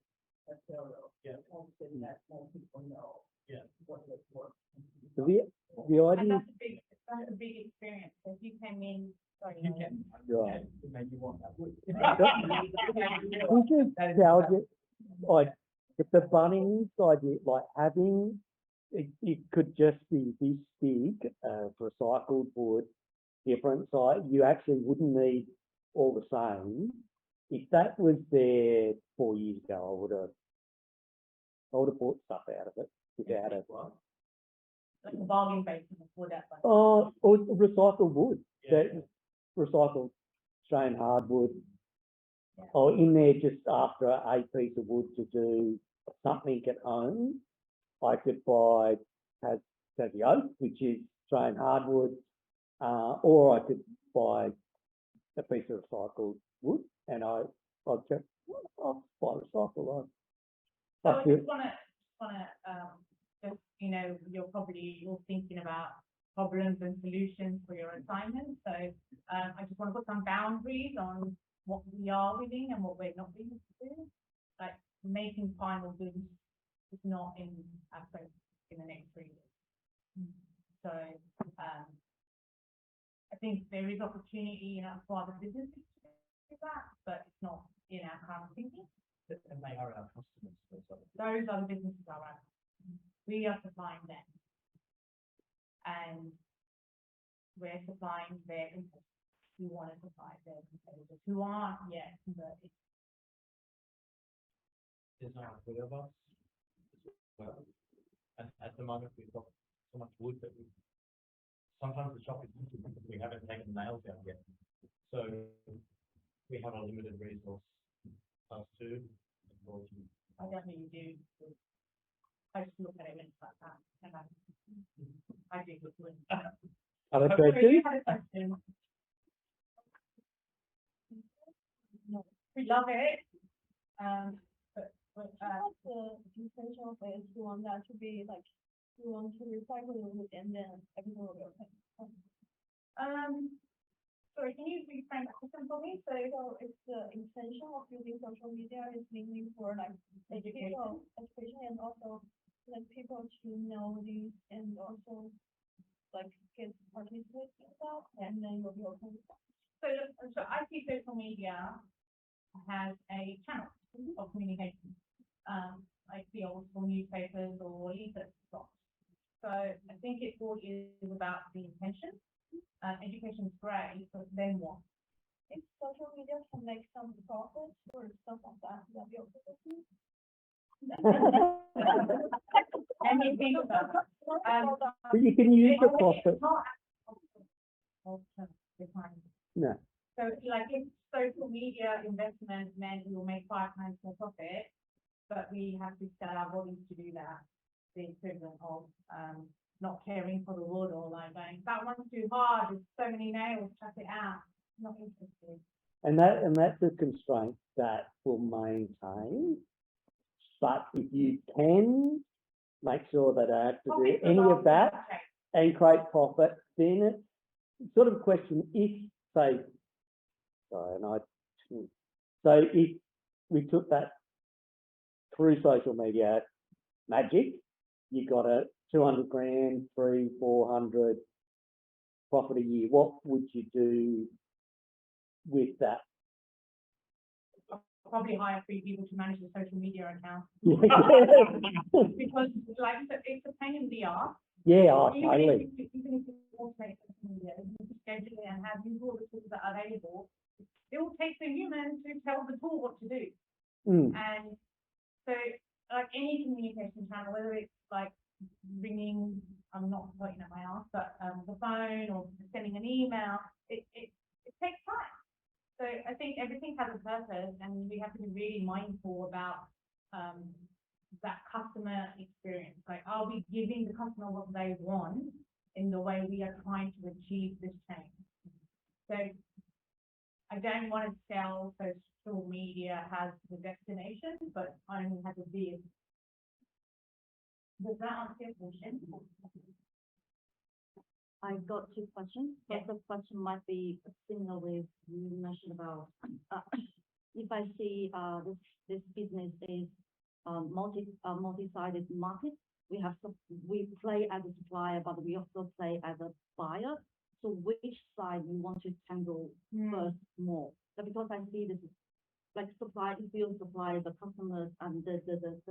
material. Yeah. And so that more people know. Yeah. What it works. The And idea, that's a big experience. So if you came in, sorry. You no. can, right, to make you want that wood. we should target, like, the Bunnings idea, like having, it could just be this big, recycled wood, different size, you actually wouldn't need all the same. If that was there 4 years ago, I would have bought stuff out of it without it. Like a bargain basement of wood at like. Or recycled wood, Yeah. that recycled Australian hardwood. Yeah. Or in there just after a piece of wood to do something at home, I could buy Tassie oak, which is Australian hardwood, or I could buy a piece of recycled wood, and I'll buy recycled. So I just wanna, just, you know, you're thinking about problems and solutions for your assignment, so, I just wanna put some boundaries on what we are willing and what we're not willing to do. Like, making final goods is not in our focus in the next 3 years. So, I think there is opportunity, for other businesses to do that, but it's not in our current thinking. And they are our customers. Those other businesses are our, we are supplying them. And we're supplying their inputs. We want to supply their competitors who aren't yet converted. There's now 3 of us. Well, and at the moment, we've got so much wood that sometimes the shop is empty because we haven't taken the nails out yet. So we have a limited resource. Us two. I don't really do. I just look at it when it's like that. And I do look good. Other Sorry, questions? you had a question. No, we love it. But, What's the intention of it? You want that to be like, you want to recycle the wood and then everything will be okay. sorry, can you reframe that question for me? So it's the intention of using social media is mainly for like education and also let people to know these and also like get participate in that and then you'll be okay with that. So I see social media has a channel of communication, like the old school newspapers or leaflet spots. So I think it all is about the intention. Education is great, but then what? If social media can make some profits or stuff like that, that'd be okay with you. Let me think about it. But you can use the It's profit, not defined. no, So like if social media investment meant we will make 5 times more profit, but we have to sell our bodies to do that, the equivalent of, not caring for the wood or like going, that one's too hard, there's so many nails, chuck it out, not interested. and that's a constraint that will maintain But if you can make sure they don't have to do Profit any of that okay. and create profit, then it's sort of a question if, say, sorry, and so if we took that through social media magic, you got a 200 grand, 300, 400 profit a year, what would you do with that? Probably hire 3 people to manage the social media account. Yeah, Because like, it's a pain in the arse. yeah, oh, Even totally. if you automate social media, you can schedule it and have people the tools that are available. It will take the human to tell the tool what to do. Mm, And so, like any communication channel, whether it's like ringing, I'm not pointing at my ass, but the phone or sending an email, it takes time. So I think everything has a purpose, and we have to be really mindful about that customer experience. Like, are we giving the customer what they want in the way we are trying to achieve this change? So I don't want to sell social media as the destination, but only has a vehicle. Does that answer your question? I got 2 questions. Yeah. The first question might be similar with you mentioned about, if I see, this business is, multi-sided market, we play as a supplier, but we also play as a buyer. So which side you want to handle first more? So because I see this, like supply, if you supply the customers and the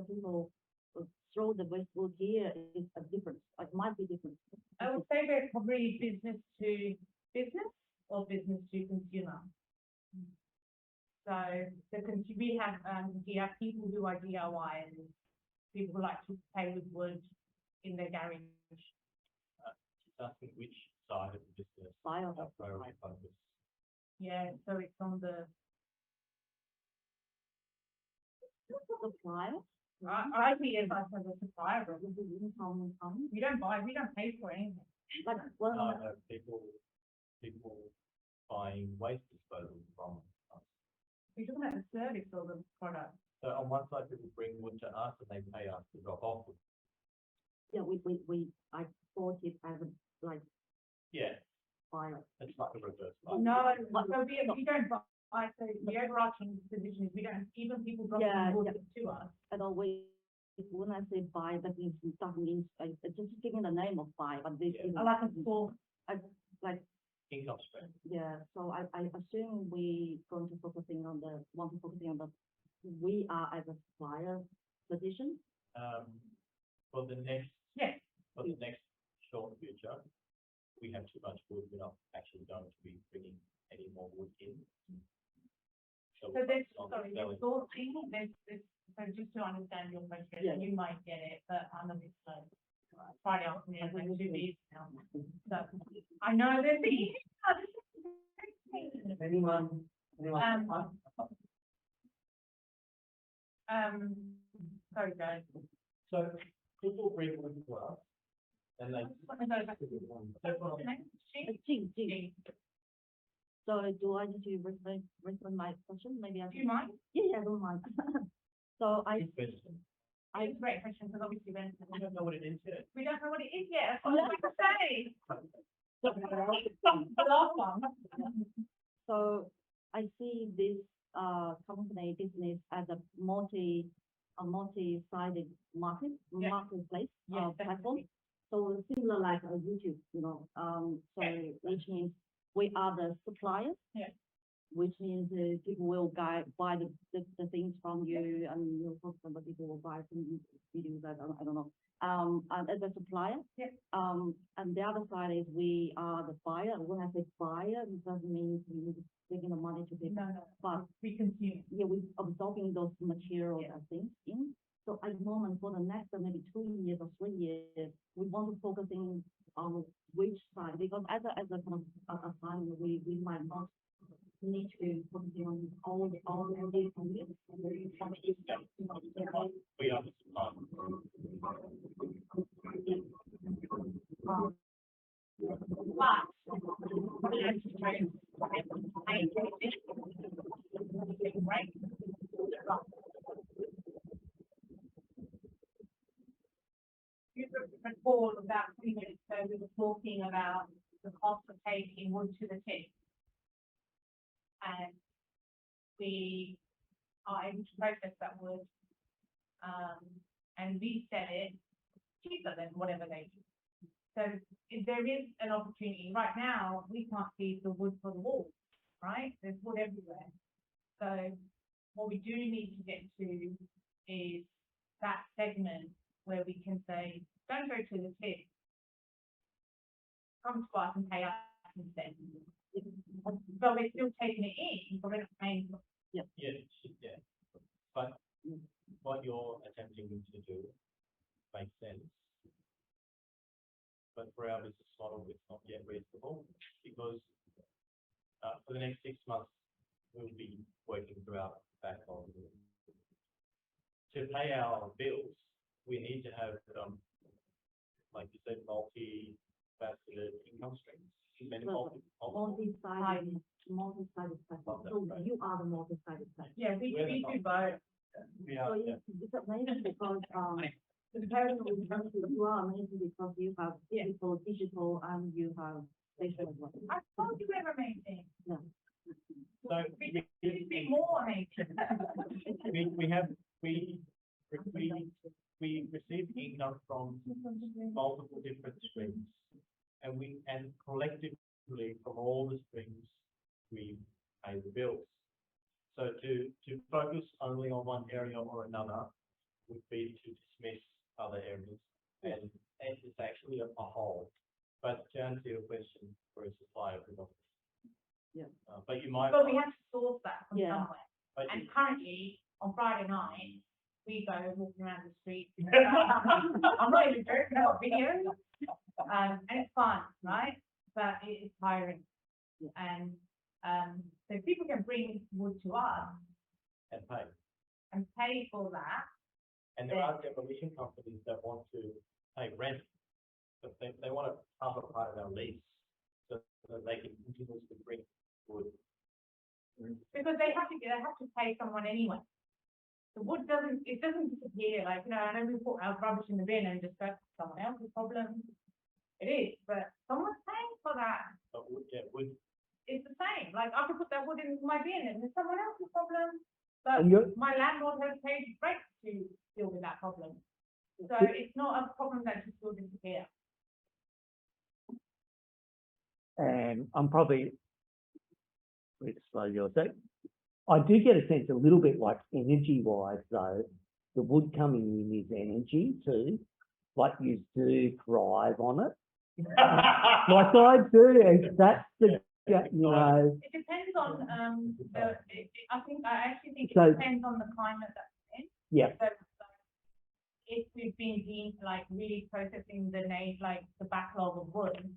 people who throw the wasteful gear is a difference, like might be different. I would say they're probably business to business or business to consumer. So we have people who are DIY and people who like to play with wood in their garage. Just asking which side of the business Buyer our or priority focus. Yeah, so it's on the, supplier. I see it as a supplier, but Income. we don't pay for anything. Like, well, No, people buying waste disposal from us. We're talking about the service or the product. So on one side, people bring wood to us and they pay us to drop off. yeah, I thought it as a, like, Yeah, buyer. it's like a reverse. No, so we don't buy, so the overarching position is we don't, even people Yeah, dropping wood to us. And always, when I say buy, that means that means just giving the name of buy, but this Yeah. is I like a store. like, Income stream. yeah. So I assume we want to focusing on the we are as a supplier position. For the next, Yes. for the next short future, we have too much wood, we're not actually going to be bringing any more wood in. So we're there's, focused on sorry, selling. there's sourcing, so just to understand your question, Yeah. you might get it, but I'm a bit slow. Friday afternoon, I'm too busy now. So, I know there's the. anyone? Sorry, guys. So people bring wood to us and they. Jing. So do I need to respond my question? Maybe I Do you mind? Yeah, I don't mind. So Good question. It's a great question, because obviously when, I don't know what it is yet. we don't know what it is yet, that's what I'm to say. The last one. So I see this company business as a multi-sided Yeah. marketplace Yeah, platform. definitely. So similar like a YouTube, so Yeah. which means we are the suppliers. Yeah. Which means people will buy the things from you, and you'll talk to people will buy some videos. I don't know. And as a supplier. Yeah. And the other side is we are the buyer. When I say buyer, it doesn't mean we taking the money to people. No, But we consume. yeah, we absorbing those materials Yeah. and things in. So at the moment, for the next maybe 2 years or 3 years, we want to focusing on which side, because as a kind of a time, we might not need to focus on all the We are the supplier. recall about 3 minutes ago, we were talking about the cost of taking wood to the tip. And we are able to process that wood, and resell it cheaper than whatever they do. So if there is an opportunity, right now, we can't see the wood for the wall, right? There's wood everywhere. So what we do need to get to is that segment where we can say, don't go to the tip. Come to us and pay us instead. So we're still taking it in, but we're not paying for it. Yeah. But what you're attempting to do makes sense. But for our business model, it's not yet reasonable because for the next 6 months, we'll be working through our backlog. To pay our bills, we need to have, like you said, multi-faceted income streams. Many multiple. Multi-sided platform. So you are the multi-sided platform. Yeah, we do both. We So are, yeah. it's amazing because, comparing with you are amazing because you have physical, digital, and you have spatial as well. I told you we're amazing. Yeah. So We should be more amazing. we receive income from multiple different streams, and collectively from all the streams we pay the bills. So to focus only on one area or another would be to dismiss other areas, and it's actually a whole. But to answer your question, for a supplier, Yeah. but you might. But we have to source that from Yeah. somewhere. But And currently, on Friday night, we go walking around the street. I'm not even joking about videos. And it's fun, right? But it is tiring. Yeah. And, so people can bring wood to us and pay. and pay for that. And there are demolition companies that want to pay rent, but they want to cover part of our lease so that they can continuously bring wood. Because they have to pay someone anyway. The wood doesn't disappear, like, I know we put our rubbish in the bin and just go, someone else's problem. It is, but someone's paying for that. But wood, It's the same, like, I could put that wood in my bin and it's someone else's problem. But And you're- my landlord has paid rent to deal with that problem. So it's not a problem that just will disappear. And I'm probably, let's slow yours down. I do get a sense a little bit like energy wise though, the wood coming in is energy too. Like you do thrive on it. Like I do, and that's the, you know, It depends on, I actually think So- it depends on the climate that we're in. yeah, So, like, if we've been like really processing the backlog of wood,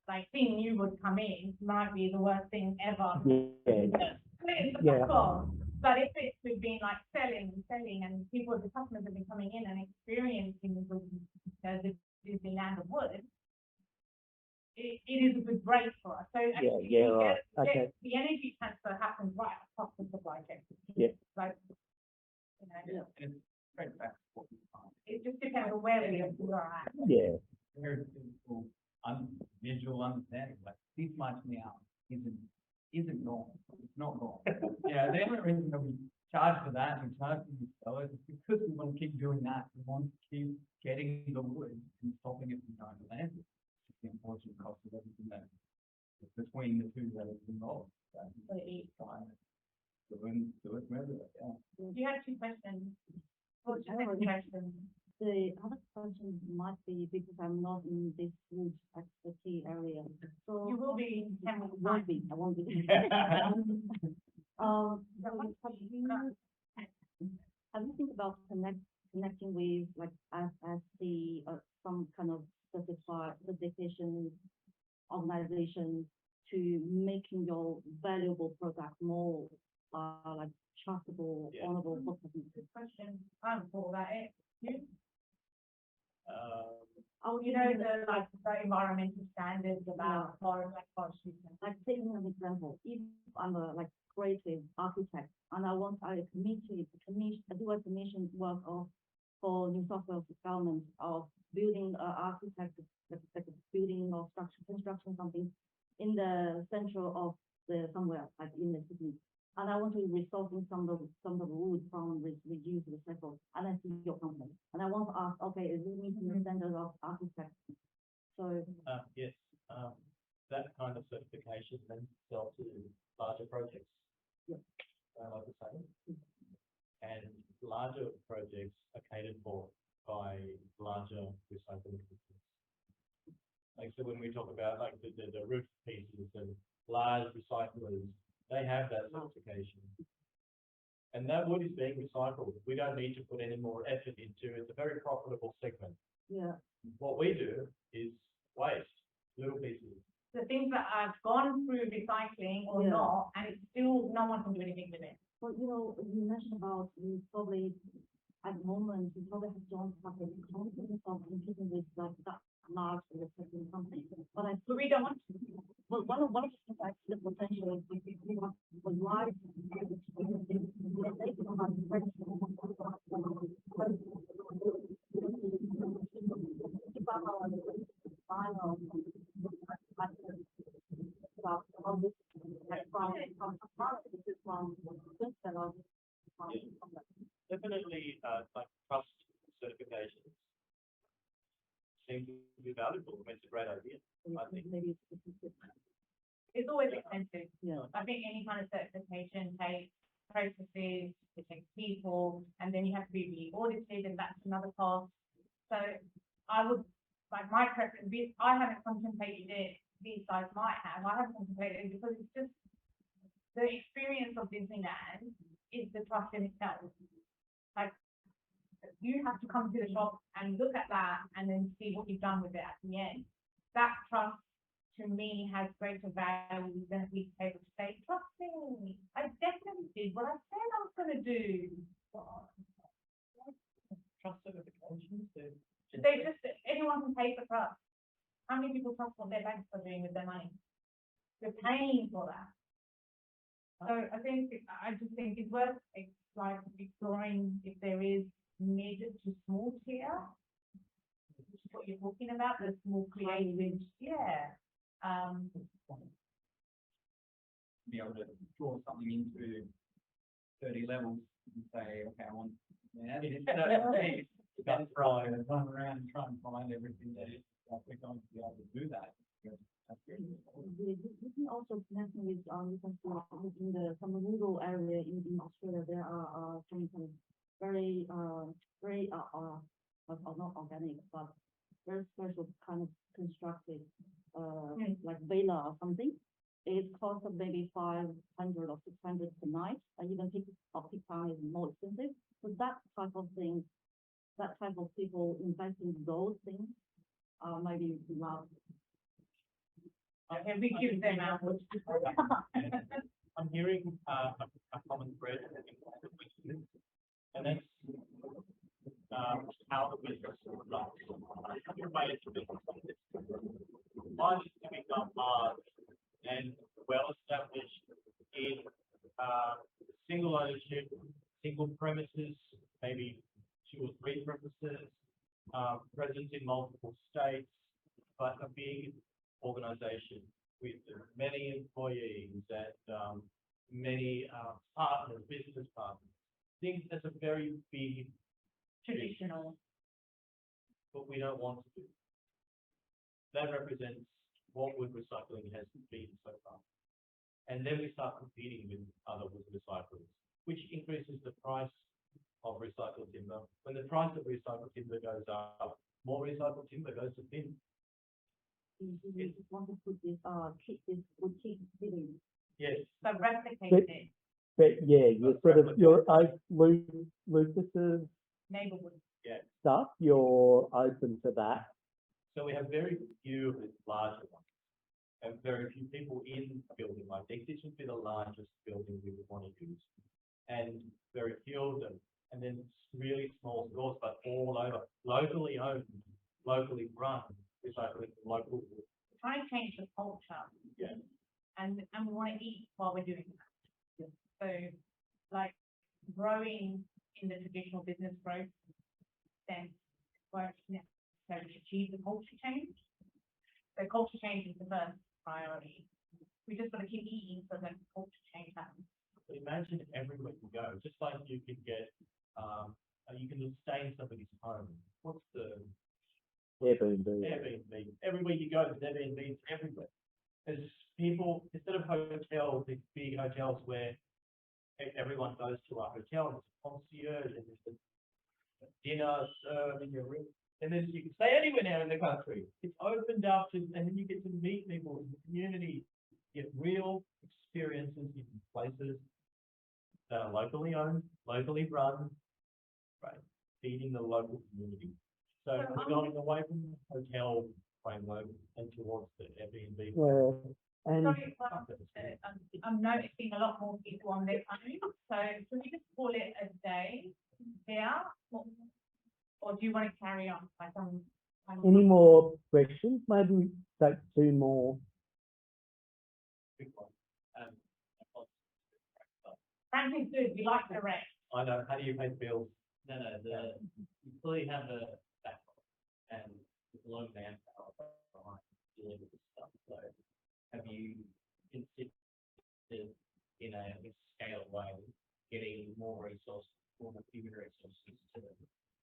like seeing new wood come in might be the worst thing ever. yeah, Clear the Yeah. backlog. But if we've been like selling, and the customers have been coming in and experiencing the Disneyland of wood, it is a good break for us. So actually, yeah, we right, get- okay. the energy transfer happens right across the supply chain. Yeah. Like, Yeah. And it's straight back to what we find. it just depends on where we are at. yeah, Very simple, visual understanding, like this much now isn't normal, it's not normal. Yeah, the only reason that we charge for that and charge for these sellers is because we want to keep doing that, we want to keep getting the wood and stopping it from going to landfill. It's the unfortunate cost of everything that is between the two that is involved. So, trying to do it regularly, yeah. You had two questions. What's your Yeah, second question? The other question might be because I'm not in this wood expertise area. So You will be in 10 minutes' won't time. be, I won't be. Have you think about connecting with like SSC or some kind of certification organization to making your valuable product more like trustable, Yeah. honorable for customers? Good question. I haven't thought about it. You? Oh, You know, the environmental standards about forest treatment. like taking an example, if I'm a like creative architect and I do a commission work of for New South Wales government of building architect, like building or structure, construction something in the central of the somewhere, like in the city. And I want to resourcing some of the wood from reduce recycle, and I see your company. And I want to ask, okay, is it meeting the standard of architect? So, Yes, that kind of certification then sell to larger projects. Yeah. Like the same. And larger projects are catered for by larger recycling companies. Like, so when we talk about like the roof pieces and large recyclers, they have that certification. And that wood is being recycled. We don't need to put any more effort into it. It's a very profitable segment. yeah, What we do is waste little pieces. The things that have gone through recycling or Yeah. not, and it's still, no one can do anything with it. but you know, you mentioned about you probably at the moment, you probably don't have the confidence of competing with like that large recycling company. But I But we don't want to. Well, one of the things I see the potential is we want a large. Definitely, like trust certifications seem to be valuable. It's a great idea. I think. Maybe It's always expensive. yeah. I think any kind of certification takes processes, it takes people, and then you have to be re-audited, and that's another cost. So I would, like my preference, I haven't contemplated it, these guys might have, I haven't contemplated it because it's just, the experience of Disneyland is the trust in itself. Like, you have to come to the shop and look at that and then see what you've done with it at the end. That trust to me has greater value than we able to say, trust me, I definitely did what I said I was gonna do. Trust certifications. They just, anyone can pay for trust. How many people trust what their banks are doing with their money? They're paying for that. So I just think it's worth like exploring if there is mid to small tier. Which is what you're talking about, the small creative, yeah. Be able to draw something into 30 levels and say, okay, I want, yeah, this, that's right, and run around and try and find everything that is, like, we're going to be able to do that. That's good. You can also connect with, you can see in some rural area in Australia, there are some kind of very, not organic, but very special kind of constructed, like villa or something. It costs maybe 500 or 600 per night, and even peak time is more expensive. So that type of thing, that type of people investing in those things, maybe love. Okay, we give them out. I'm hearing a common thread, and that's how the business runs. One is to become large and well established in single ownership, single premises, maybe 2 or 3 premises, present in multiple states, but a big organization with many employees and many partners, business partners. I think that's a very big Traditional. but we don't want to do. That represents what wood recycling has been so far. And then we start competing with other wood recyclers, which increases the price of recycled timber. When the price of recycled timber goes up, more recycled timber goes to bin. You just want to put this, keep this boutique feeling. Yes. So replicate it, But yeah, you're sort of, your Lucas's neighborhood. stuff, you're open to that. So we have very few of the larger ones, and very few people in a building. I think this would be the largest building we would want to use, and very few of them. And then really small stores, but all over, locally owned, locally run, recycling local. Try and change the culture. Yeah. And we want to eat while we're doing that. So, like, growing in the traditional business growth, So culture change is the first priority. We just gotta keep eating so that culture change happens. But imagine everywhere you go, just like you could get, you can just stay in somebody's home. What's the Airbnb. Airbnb? Everywhere you go, there's Airbnbs everywhere. There's people, instead of hotels, these big hotels where everyone goes to a hotel, there's a concierge, and there's a dinner served in your room. And then you can stay anywhere now in the country. It's opened up to, and then you get to meet people in the community, get real experiences in places that are locally owned, locally run, right? Feeding the local community. So So, we're going away from the hotel framework and towards the Airbnb. Well, and Sorry, I'm noticing a lot more people on their phone, so can we just call it a day here? Or do you want to carry on? Like, any more questions? Maybe we take two more. Quick one. Frank is good, we like the rest. I know, how do you pay bills? No, you clearly have a backlog and there's a lot of manpower behind dealing with this stuff. So have you considered in a scale way, getting more resources, more human resources to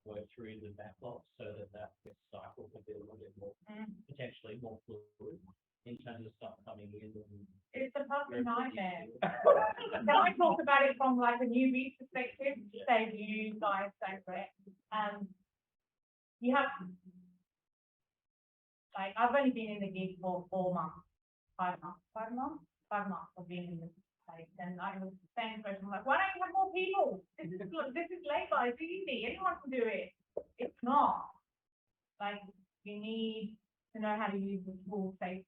work through the backlog so that cycle can be a little bit more, potentially more fluid in terms of stuff coming in and It's a fucking nightmare. Can I talk about it from like a newbie perspective, to save you guys separate? You have, like, I've only been in the gig for 4 months, 5 months of being in this place, and I was saying to myself, like, why don't you have more people? This is labor, it's easy, anyone can do it. It's not. Like, you need to know how to use the tool safely.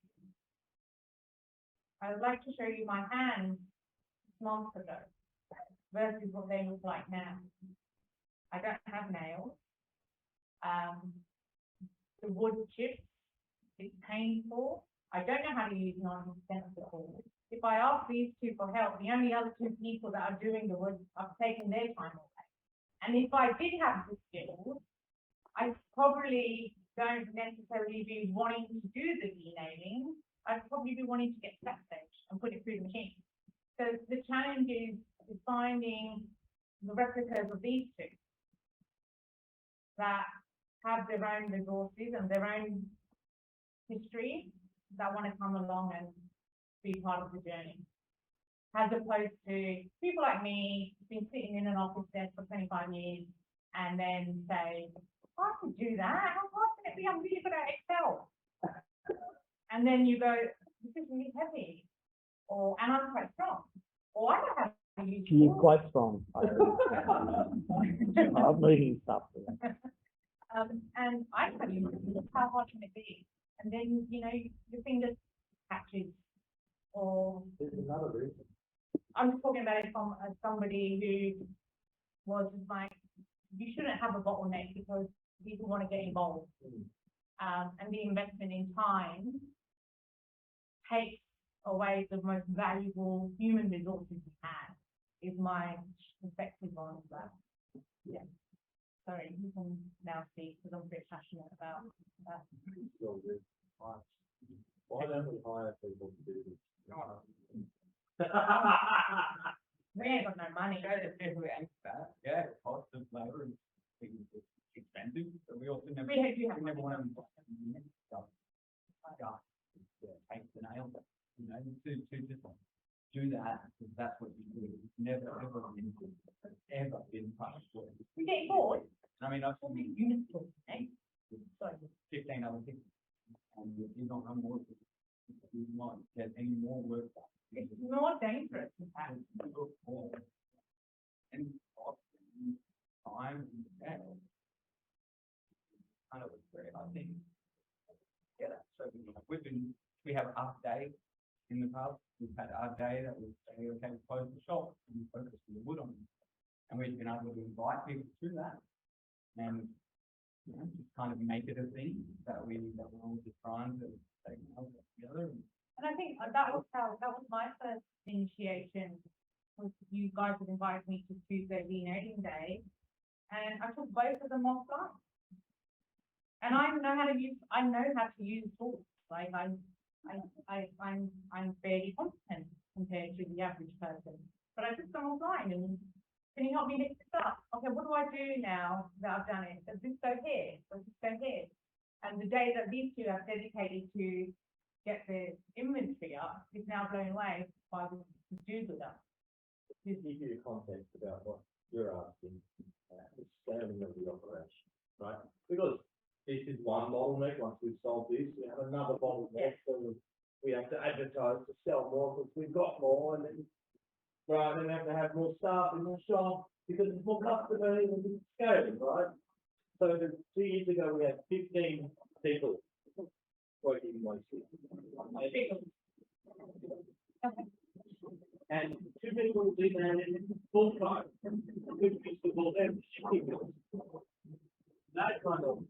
I would like to show you my hands months ago versus what they look like now. I don't have nails. The wood chips, it's painful. I don't know how to use non-sensible. If I ask these two for help, the only other 2 people that are doing the wood are taking their time away. And if I did have the skills, I probably don't necessarily be wanting to do the denailing. I'd probably be wanting to get to that stage and put it through the machine. So the challenge is finding the replicas of these two that have their own resources and their own history that want to come along and be part of the journey. As opposed to people like me, been sitting in an office desk for 25 years and then say, I can do that. How hard can it be? I'm really good at Excel. And then you go, this is really heavy, and I'm quite strong, or I don't have to use You're tools. quite strong. I'm moving stuff. And I tell you, how hard can it be? And then, you know, your fingers catches, or There's another reason. I'm just talking about it from somebody who was just like, you shouldn't have a bottleneck because people want to get involved. And the investment in time takes away the most valuable human resources we have, is my perspective on that. Yeah. Sorry, you can now speak because I'm a bit passionate about that. Why don't we hire people to do this? We ain't got no money. Yeah, the cost of labor is expensive, but we also never. We do have never money. want to stuff. Take the nail, you know, to just do that, because that's what you do. It's never been part of work. We get bored. I mean, I've All seen these units, eh? Sorry. 15 other people, and if you don't have more, you might get any more work done. It's more dangerous, in fact. And cost and time and scale. Kind of great, I think. Yeah, so we have our day in the past, we've had our day that we say, okay, close the shop and focus on the wood on it. And we've been able to invite people to that and, you know, just kind of make it a thing that we're all just trying to take together. And I think that was my first initiation, was you guys would invite me to Tuesday Denailing Day, and I took both of them offline. And I know how to use tools. like I'm fairly competent compared to the average person. But I just gone online and, can you help me mix this up? Okay, what do I do now that I've done it? Does this go here? Does this go here? And the day that these two have dedicated to get the inventory up is now blown away by the do-gooder. Just give you context about what you're asking, the scaling of the operation, right? Because this is one bottleneck, once we've solved this, we have another bottleneck, so we have to advertise to sell more, because we've got more, and then, right, then we have to have more staff in the shop, because it's more customers, and it's scaling, right? So 2 years ago, we had 15 people working in one shift. And 2 people did that full time, which is the full time shipping. That kind of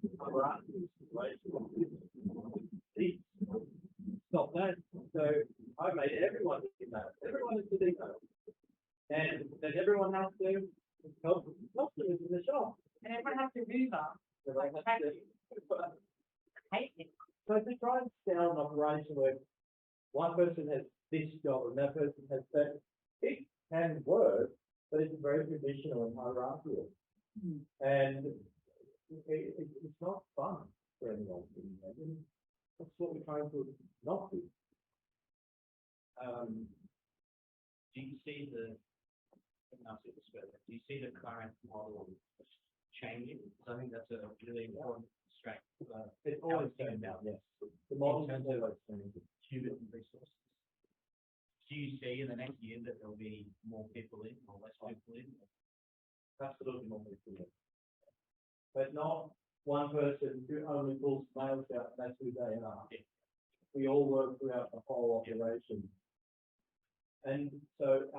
stop that. So I made everyone email. Everyone is the detail. And then everyone has to help customers in the shop. And everyone has to move up. Everyone has to- Hate it. So to try and scale an operation where one person has this job and that person has that, it can work, but it's very traditional and hierarchical. And it's not fun for anyone. And that's what we're trying to not do. Do you see the, I'll say this better, do you see the current model changing? Because I think that's a really important strength. It's always going down, yes. The model is always changing. Human resources. Do you see in the next year that there'll be more people in or less people in? Absolutely not people. But not one person who only pulls mails out, that's who they are. We all work throughout the whole operation. And so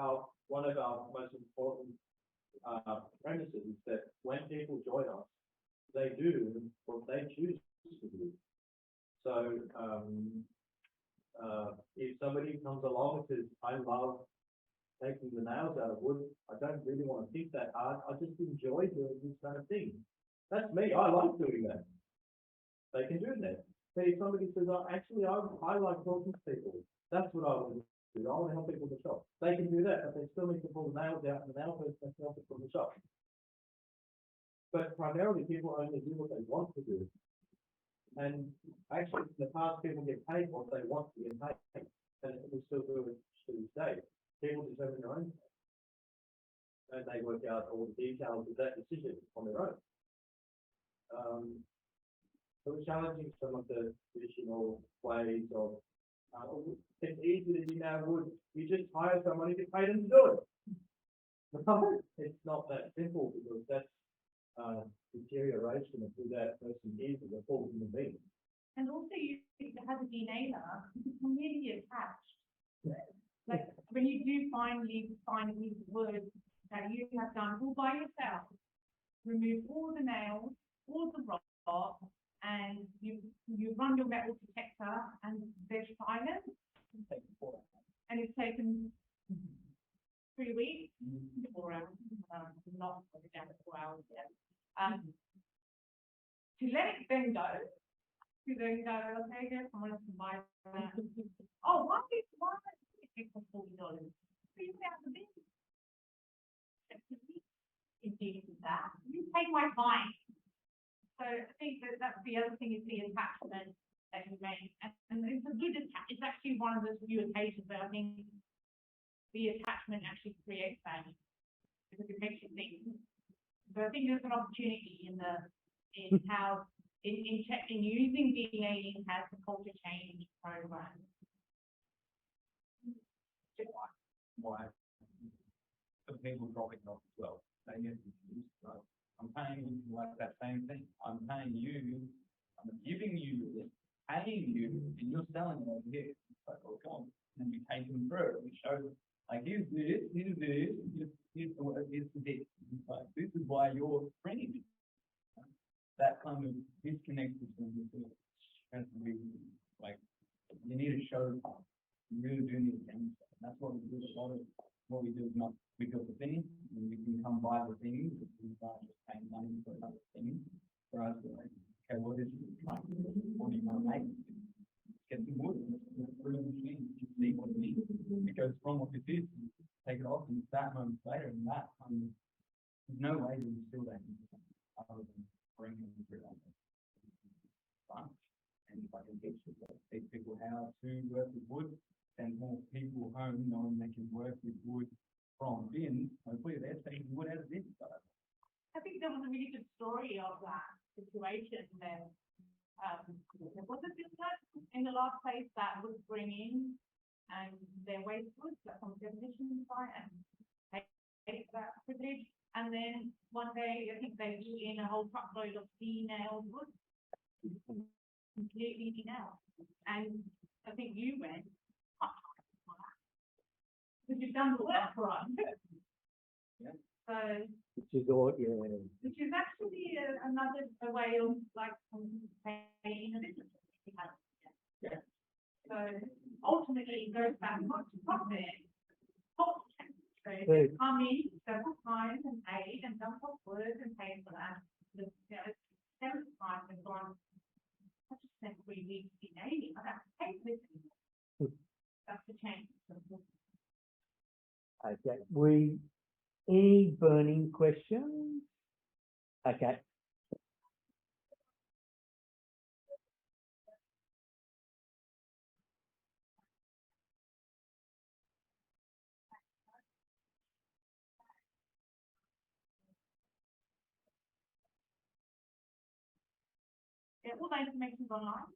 one of our most important premises is that when people join us, they do what they choose to do. So if somebody comes along and says, I love taking the nails out of wood, I don't really want to think that hard, I just enjoy doing this kind of thing. That's me, I like doing that. They can do that. So if somebody says, oh, actually, I like talking to people, that's what I want to do, I want to help people in the shop. They can do that, but they still need to pull the nails out, and the nail person has to help it from the shop. But primarily, people only do what they want to do. And actually, in the past, people get paid what they want to get paid, and we still do it to this day. People determine their own pay. And they work out all the details of that decision on their own. So we're challenging some of the traditional ways of, it's easy to do now, you just hire someone and get paid them to do it. No, it's not that simple, because that's deterioration of who that person is as a full human being. And also you have a DNA now, you can really attached. Like when you do finally find a piece of wood that you have done all by yourself, remove all the nails, all the rock, and you run your metal detector and there's silence. And it's taken 3 weeks, 4 hours, not down to 4 hours yet. To let it then go, okay, there's someone else to buy that. Oh, why is it take for $40? Please out the bin. Indeed, that. You take my time. So I think that's the other thing, is the attachment that you make. And it's a good it's actually one of those few occasions where I think the attachment actually creates value, because it makes you think. But I think there's an opportunity in how in using DNA as a culture change program. Why? Some people drop it off as well. They get confused, right? I'm paying you like that same thing. I'm paying you, I'm giving you this, paying you, and you're selling it over here. It's like, oh, come on. And we take them through. We show them, like, here's this, here's this, here's this. Like, this is why you're bringing it. That kind of disconnect between the two has to be, like, you need to show, you really do need to demonstrate. And that's what we do. A lot of what we do is not, we build the thing, and we can come buy the thing, but we start just paying money for another thing. For us, we're like, okay, what is it? Like, what do you want to make? get some wood, through the machine, to see what it is. It goes from what it is, take it off, and that moments later, and that, there's no way to instill that into something other than bringing them through that. Fun. And if I can teach people how to work with wood, and more people home knowing they can work with wood from bins, hopefully they're taking wood out of bins. I think there was a really good story of that situation there. Was it business in the last place that was bringing and their waste goods, like from demolition site, and take that privilege. And then one day, I think they blew in a whole truckload of female wood, completely nailed. And I think you went, because you've done the work for us. Yeah. So, Which is all, yeah. which is actually another way of like paying a business. Yeah. So ultimately it goes back not to profit. So Right. they come in several times and paid and done off work and paid for that. The, several times and gone, I just think we need to be daily. I don't pay for this anymore. That's the change. Okay, any burning questions? Okay. Yeah, all the information's online.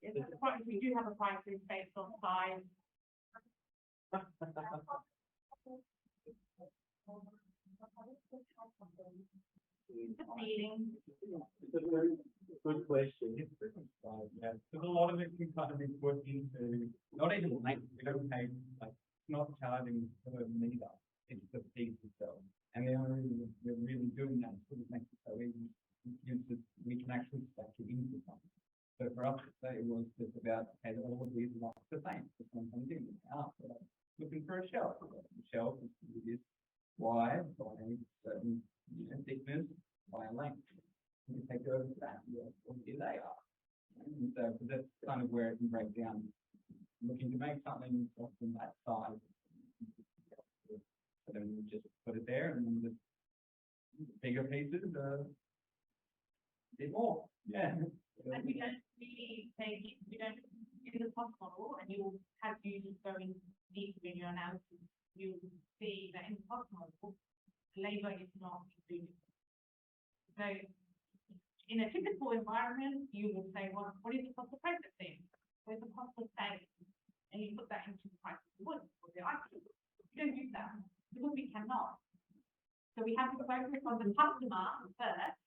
Yes, that's right. We do have a price list based on size. The feeling. It's a very good question. It's different size, yeah, because a lot of it can kind of be put into, not even length, we don't pay, like, not charging per meter, it's the piece itself. And the only reason we're really doing that is because it makes it so easy, we can actually stack it into something. So for us to say it was just about, hey, all of these are not the same, just one comes in, looking for a shelf. The shelf is wide by a certain, thickness by a length. You can take it over to that, yeah, well, here they are. And so that's kind of where it can break down. Looking to make something often that size. So then you just put it there and then the bigger pieces, a bit more, yeah. And we don't really say, we don't, in the cost model, and you'll have users going deeper in your analysis, you'll see that in the cost model, labor is not included. So in a typical environment, you will say, well, what is the cost of processing? What is the cost of sales? And you put that into the price of the wood or the item. We don't do that because we cannot. So we have to focus on the customer first.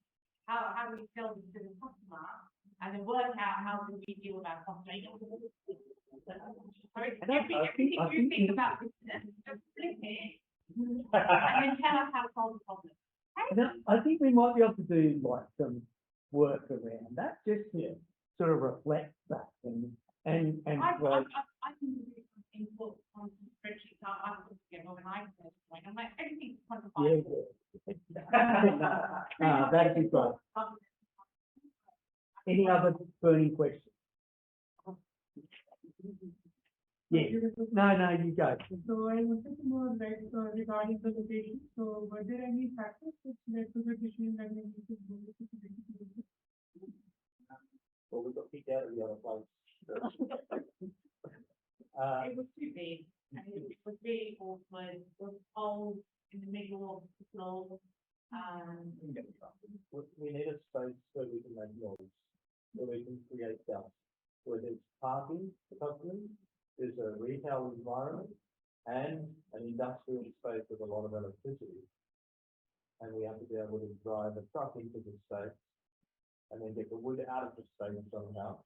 How do we sell this to the customer, and then work out how do we deal with our cost data. So it's everything you think about business, just flip it, and then tell us how to solve the problem. I think we might be able to do like some work around that, just to sort of reflect that and I like, can do some input on some spreadsheets, I put together organized this point, I'm like, everything's yeah, quantifiable. that'd be great. Any other burning questions? Yeah, no, you go. So I wanted to know, like, regarding the location, so were there any factors which led to the decision that we need to go to the Well, we got kicked out of the other place. It was too big, and it was really awkward, it was cold in the middle of the floor, We need a space where we can make noise, where we can create dust, where there's parking for customers, there's a retail environment, and an industrial space with a lot of electricity. And we have to be able to drive a truck into the space and then get the wood out of the space somehow.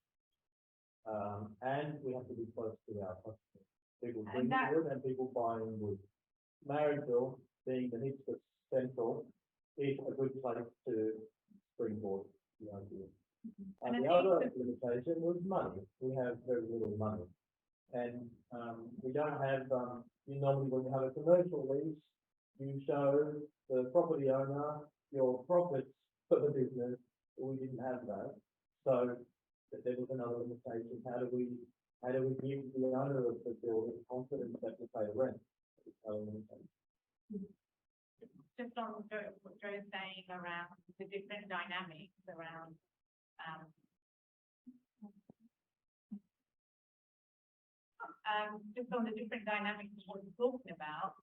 And we have to be close to our customers. People bring wood and people buying wood. Marysville, being the hipster central, is a good place to springboard the idea. And the other limitation was money. We have very little money. And we don't have, normally when you have a commercial lease, you show the property owner your profits for the business. We didn't have that. So But there was another limitation, how do we give the owner of the building confidence that they pay rent? Just on what Joe's saying around the different dynamics around, just on the different dynamics of what we're talking about,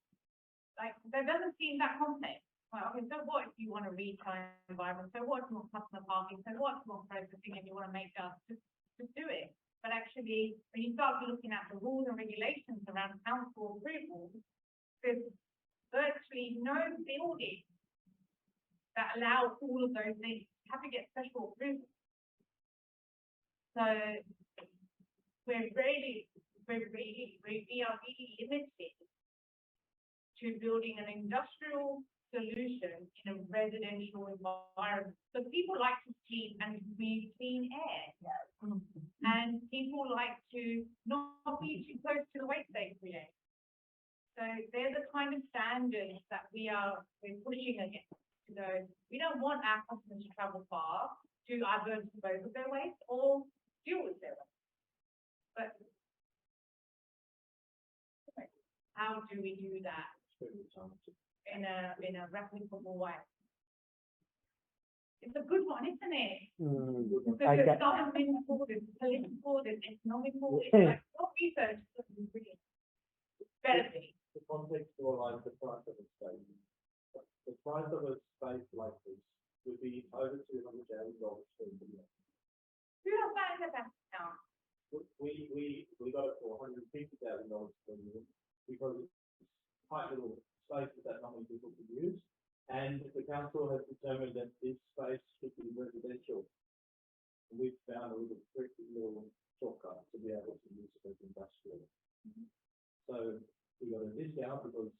like, there doesn't seem that complex. Well, okay, so what if you want a retail environment? So what if you want customer parking? So what if you want processing and you want to make just do it? But actually, when you start looking at the rules and regulations around council approval, there's virtually no building that allows all of those things. You have to get special approval. So we are really limited to building an industrial solution in a residential environment. So people like to see and breathe clean air. And people like to not be too close to the waste they create. So they're the kind of standards that we're pushing against. To go, we don't want our customers to travel far to either dispose of their waste or deal with their waste. But how do we do that in a replicable way? It's a good one, isn't it? Because Okay. there's governmental, there's political, there's economical, it's like, what research is really benefit? The context for like the price of a space. The price of a space like this would be over $200,000 per year. Who does that in the bank account? We got it for $150,000 per year because it's quite little space that not many people could use. And the council has determined that this space should be residential. And we've found a little tricky little shortcut to be able to use it as industrial. So we got a discount because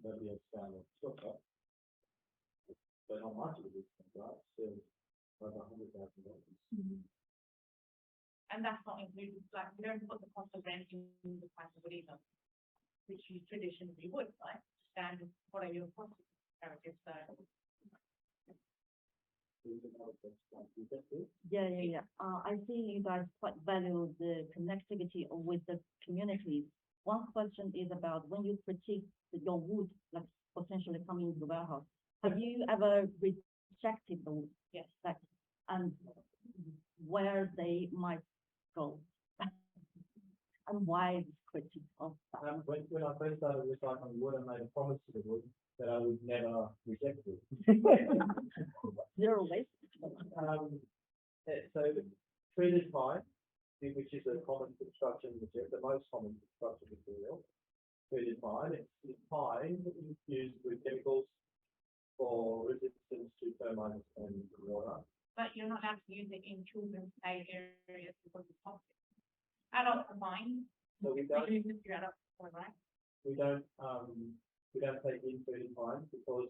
nobody else found a shortcut. But not much of a discount, right? So over $100,000. And that's not included, like, we don't put the cost of rent in the price of it either, which you traditionally would, right? Standard, what are your costs? So. Yeah. I see you guys quite value the connectivity with the community. One question is about when you critique your wood, like potentially coming into the warehouse, have you ever rejected the wood? Yes. Like, and where they might go? And why this critique of that? When I first started recycling wood, I made a promise to the wood that I would never reject it. Zero waste? So treated pine, which is a common construction material, the most common construction material, treated pine, it's pine used with chemicals for resistance to termites and water. But you're not allowed to use it in children's play areas because it's toxic. Adults are fine. So we don't, Use it to adults, right? we don't take in treated pine because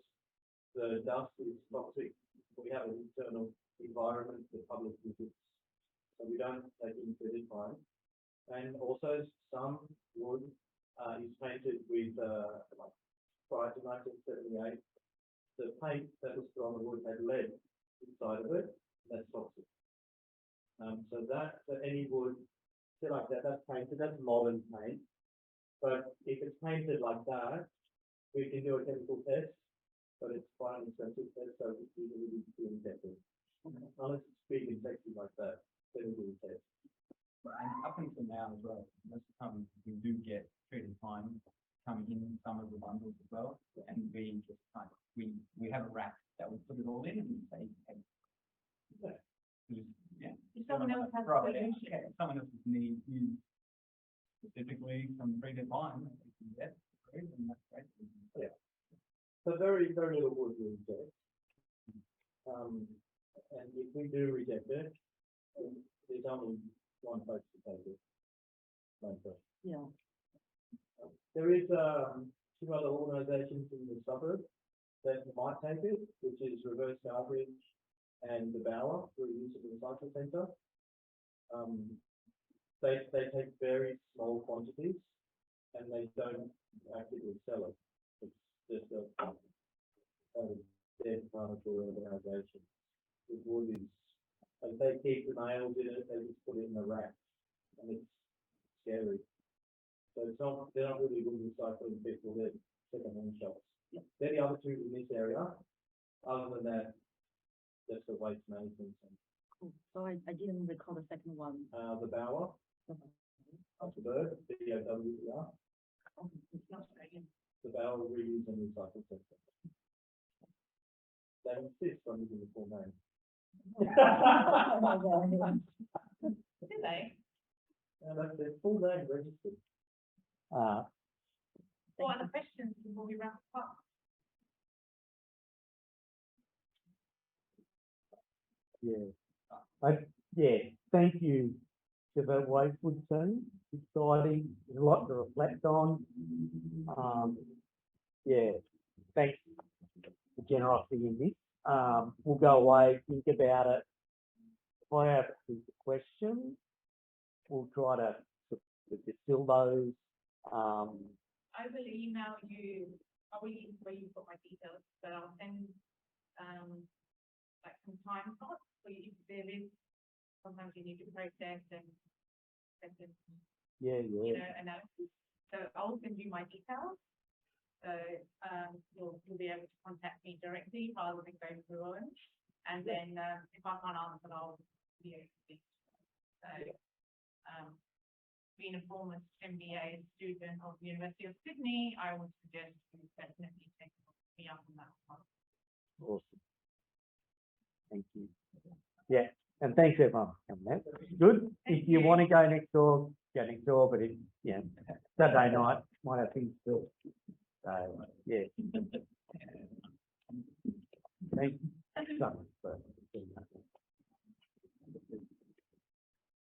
the dust is toxic. We have an internal environment that public visits, so we don't take in treated pine. And also some wood is painted with like prior to 1978, the paint that was put on the wood had lead inside of it. That's toxic. So any wood like that, that's painted, that's modern paint. But if it's painted like that, we can do a chemical test, but it's quite an expensive test, so it's usually being tested. Unless it's big and sexy like that, then we do a test. And up until now as well, most of the time we do get treated pine coming in some of the bundles as well, and we just we have a rack that we put it all in and we say, hey, If someone else has a solution. someone else's need is specifically some treated pine, we can get great, and that's great. Yeah. So very, very little wood we reject. And if we do reject it, there's only one place to take it. Yeah. There is two other organisations in the suburb that might take it, which is Reverse Garbage and the Bower, who use it in the recycle centre. They take very small quantities and they don't actively sell it. It's just a dead part of the organisation. The wood is Like they keep the nails in it, they just put it in the rack, and it's scary. So it's not, they're not really good recycling people, they're second-hand shops. They're the other two in this area. Other than that, that's the waste management. Cool. So I didn't recall the second one. The Bower, up the bird, BOWER, It's not very. the Bower Reuse and Recycle Centre. They insist on using the full name. Do they? And that's their full name registered. What are the questions before we wrap up? Yeah, thank you to the Wastewood team. Exciting, there's a lot to reflect on. Yeah, thanks for generosity in this. We'll go away, think about it. If I have a question, we'll try to sort of distill those. I will email you, probably where you've got my details, but I'll send, like some time slots for you if there is, sometimes you need to process and, Yeah, you yeah. know, analysis. So I'll send you my details. So, you'll be able to contact me directly rather than going through Owen. And then, if I can't answer, I'll, so, being a former MBA student of the University of Sydney, I would suggest you definitely take me up on that one. Awesome. Thank you. Yeah, and thanks everyone for coming out. Good. If you want to go next door, go next door, but if, yeah, Saturday night, might have things to do. So, yeah. Thank you so much for doing that.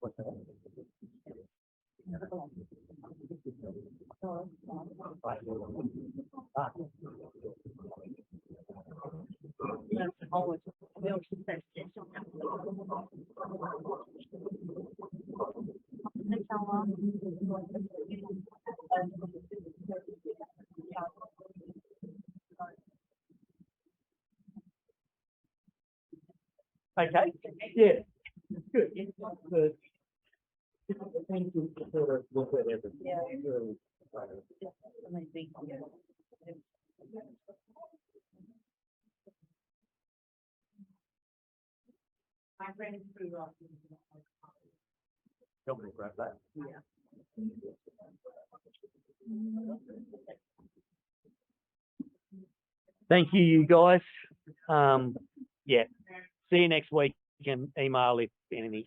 What's that? Okay, yeah, good. Good. Thank you for sort of look at everything. Yeah. Really, Amazing. My friend threw up. help me grab that. Thank you, you guys. Yeah, see you next week. You can email if anything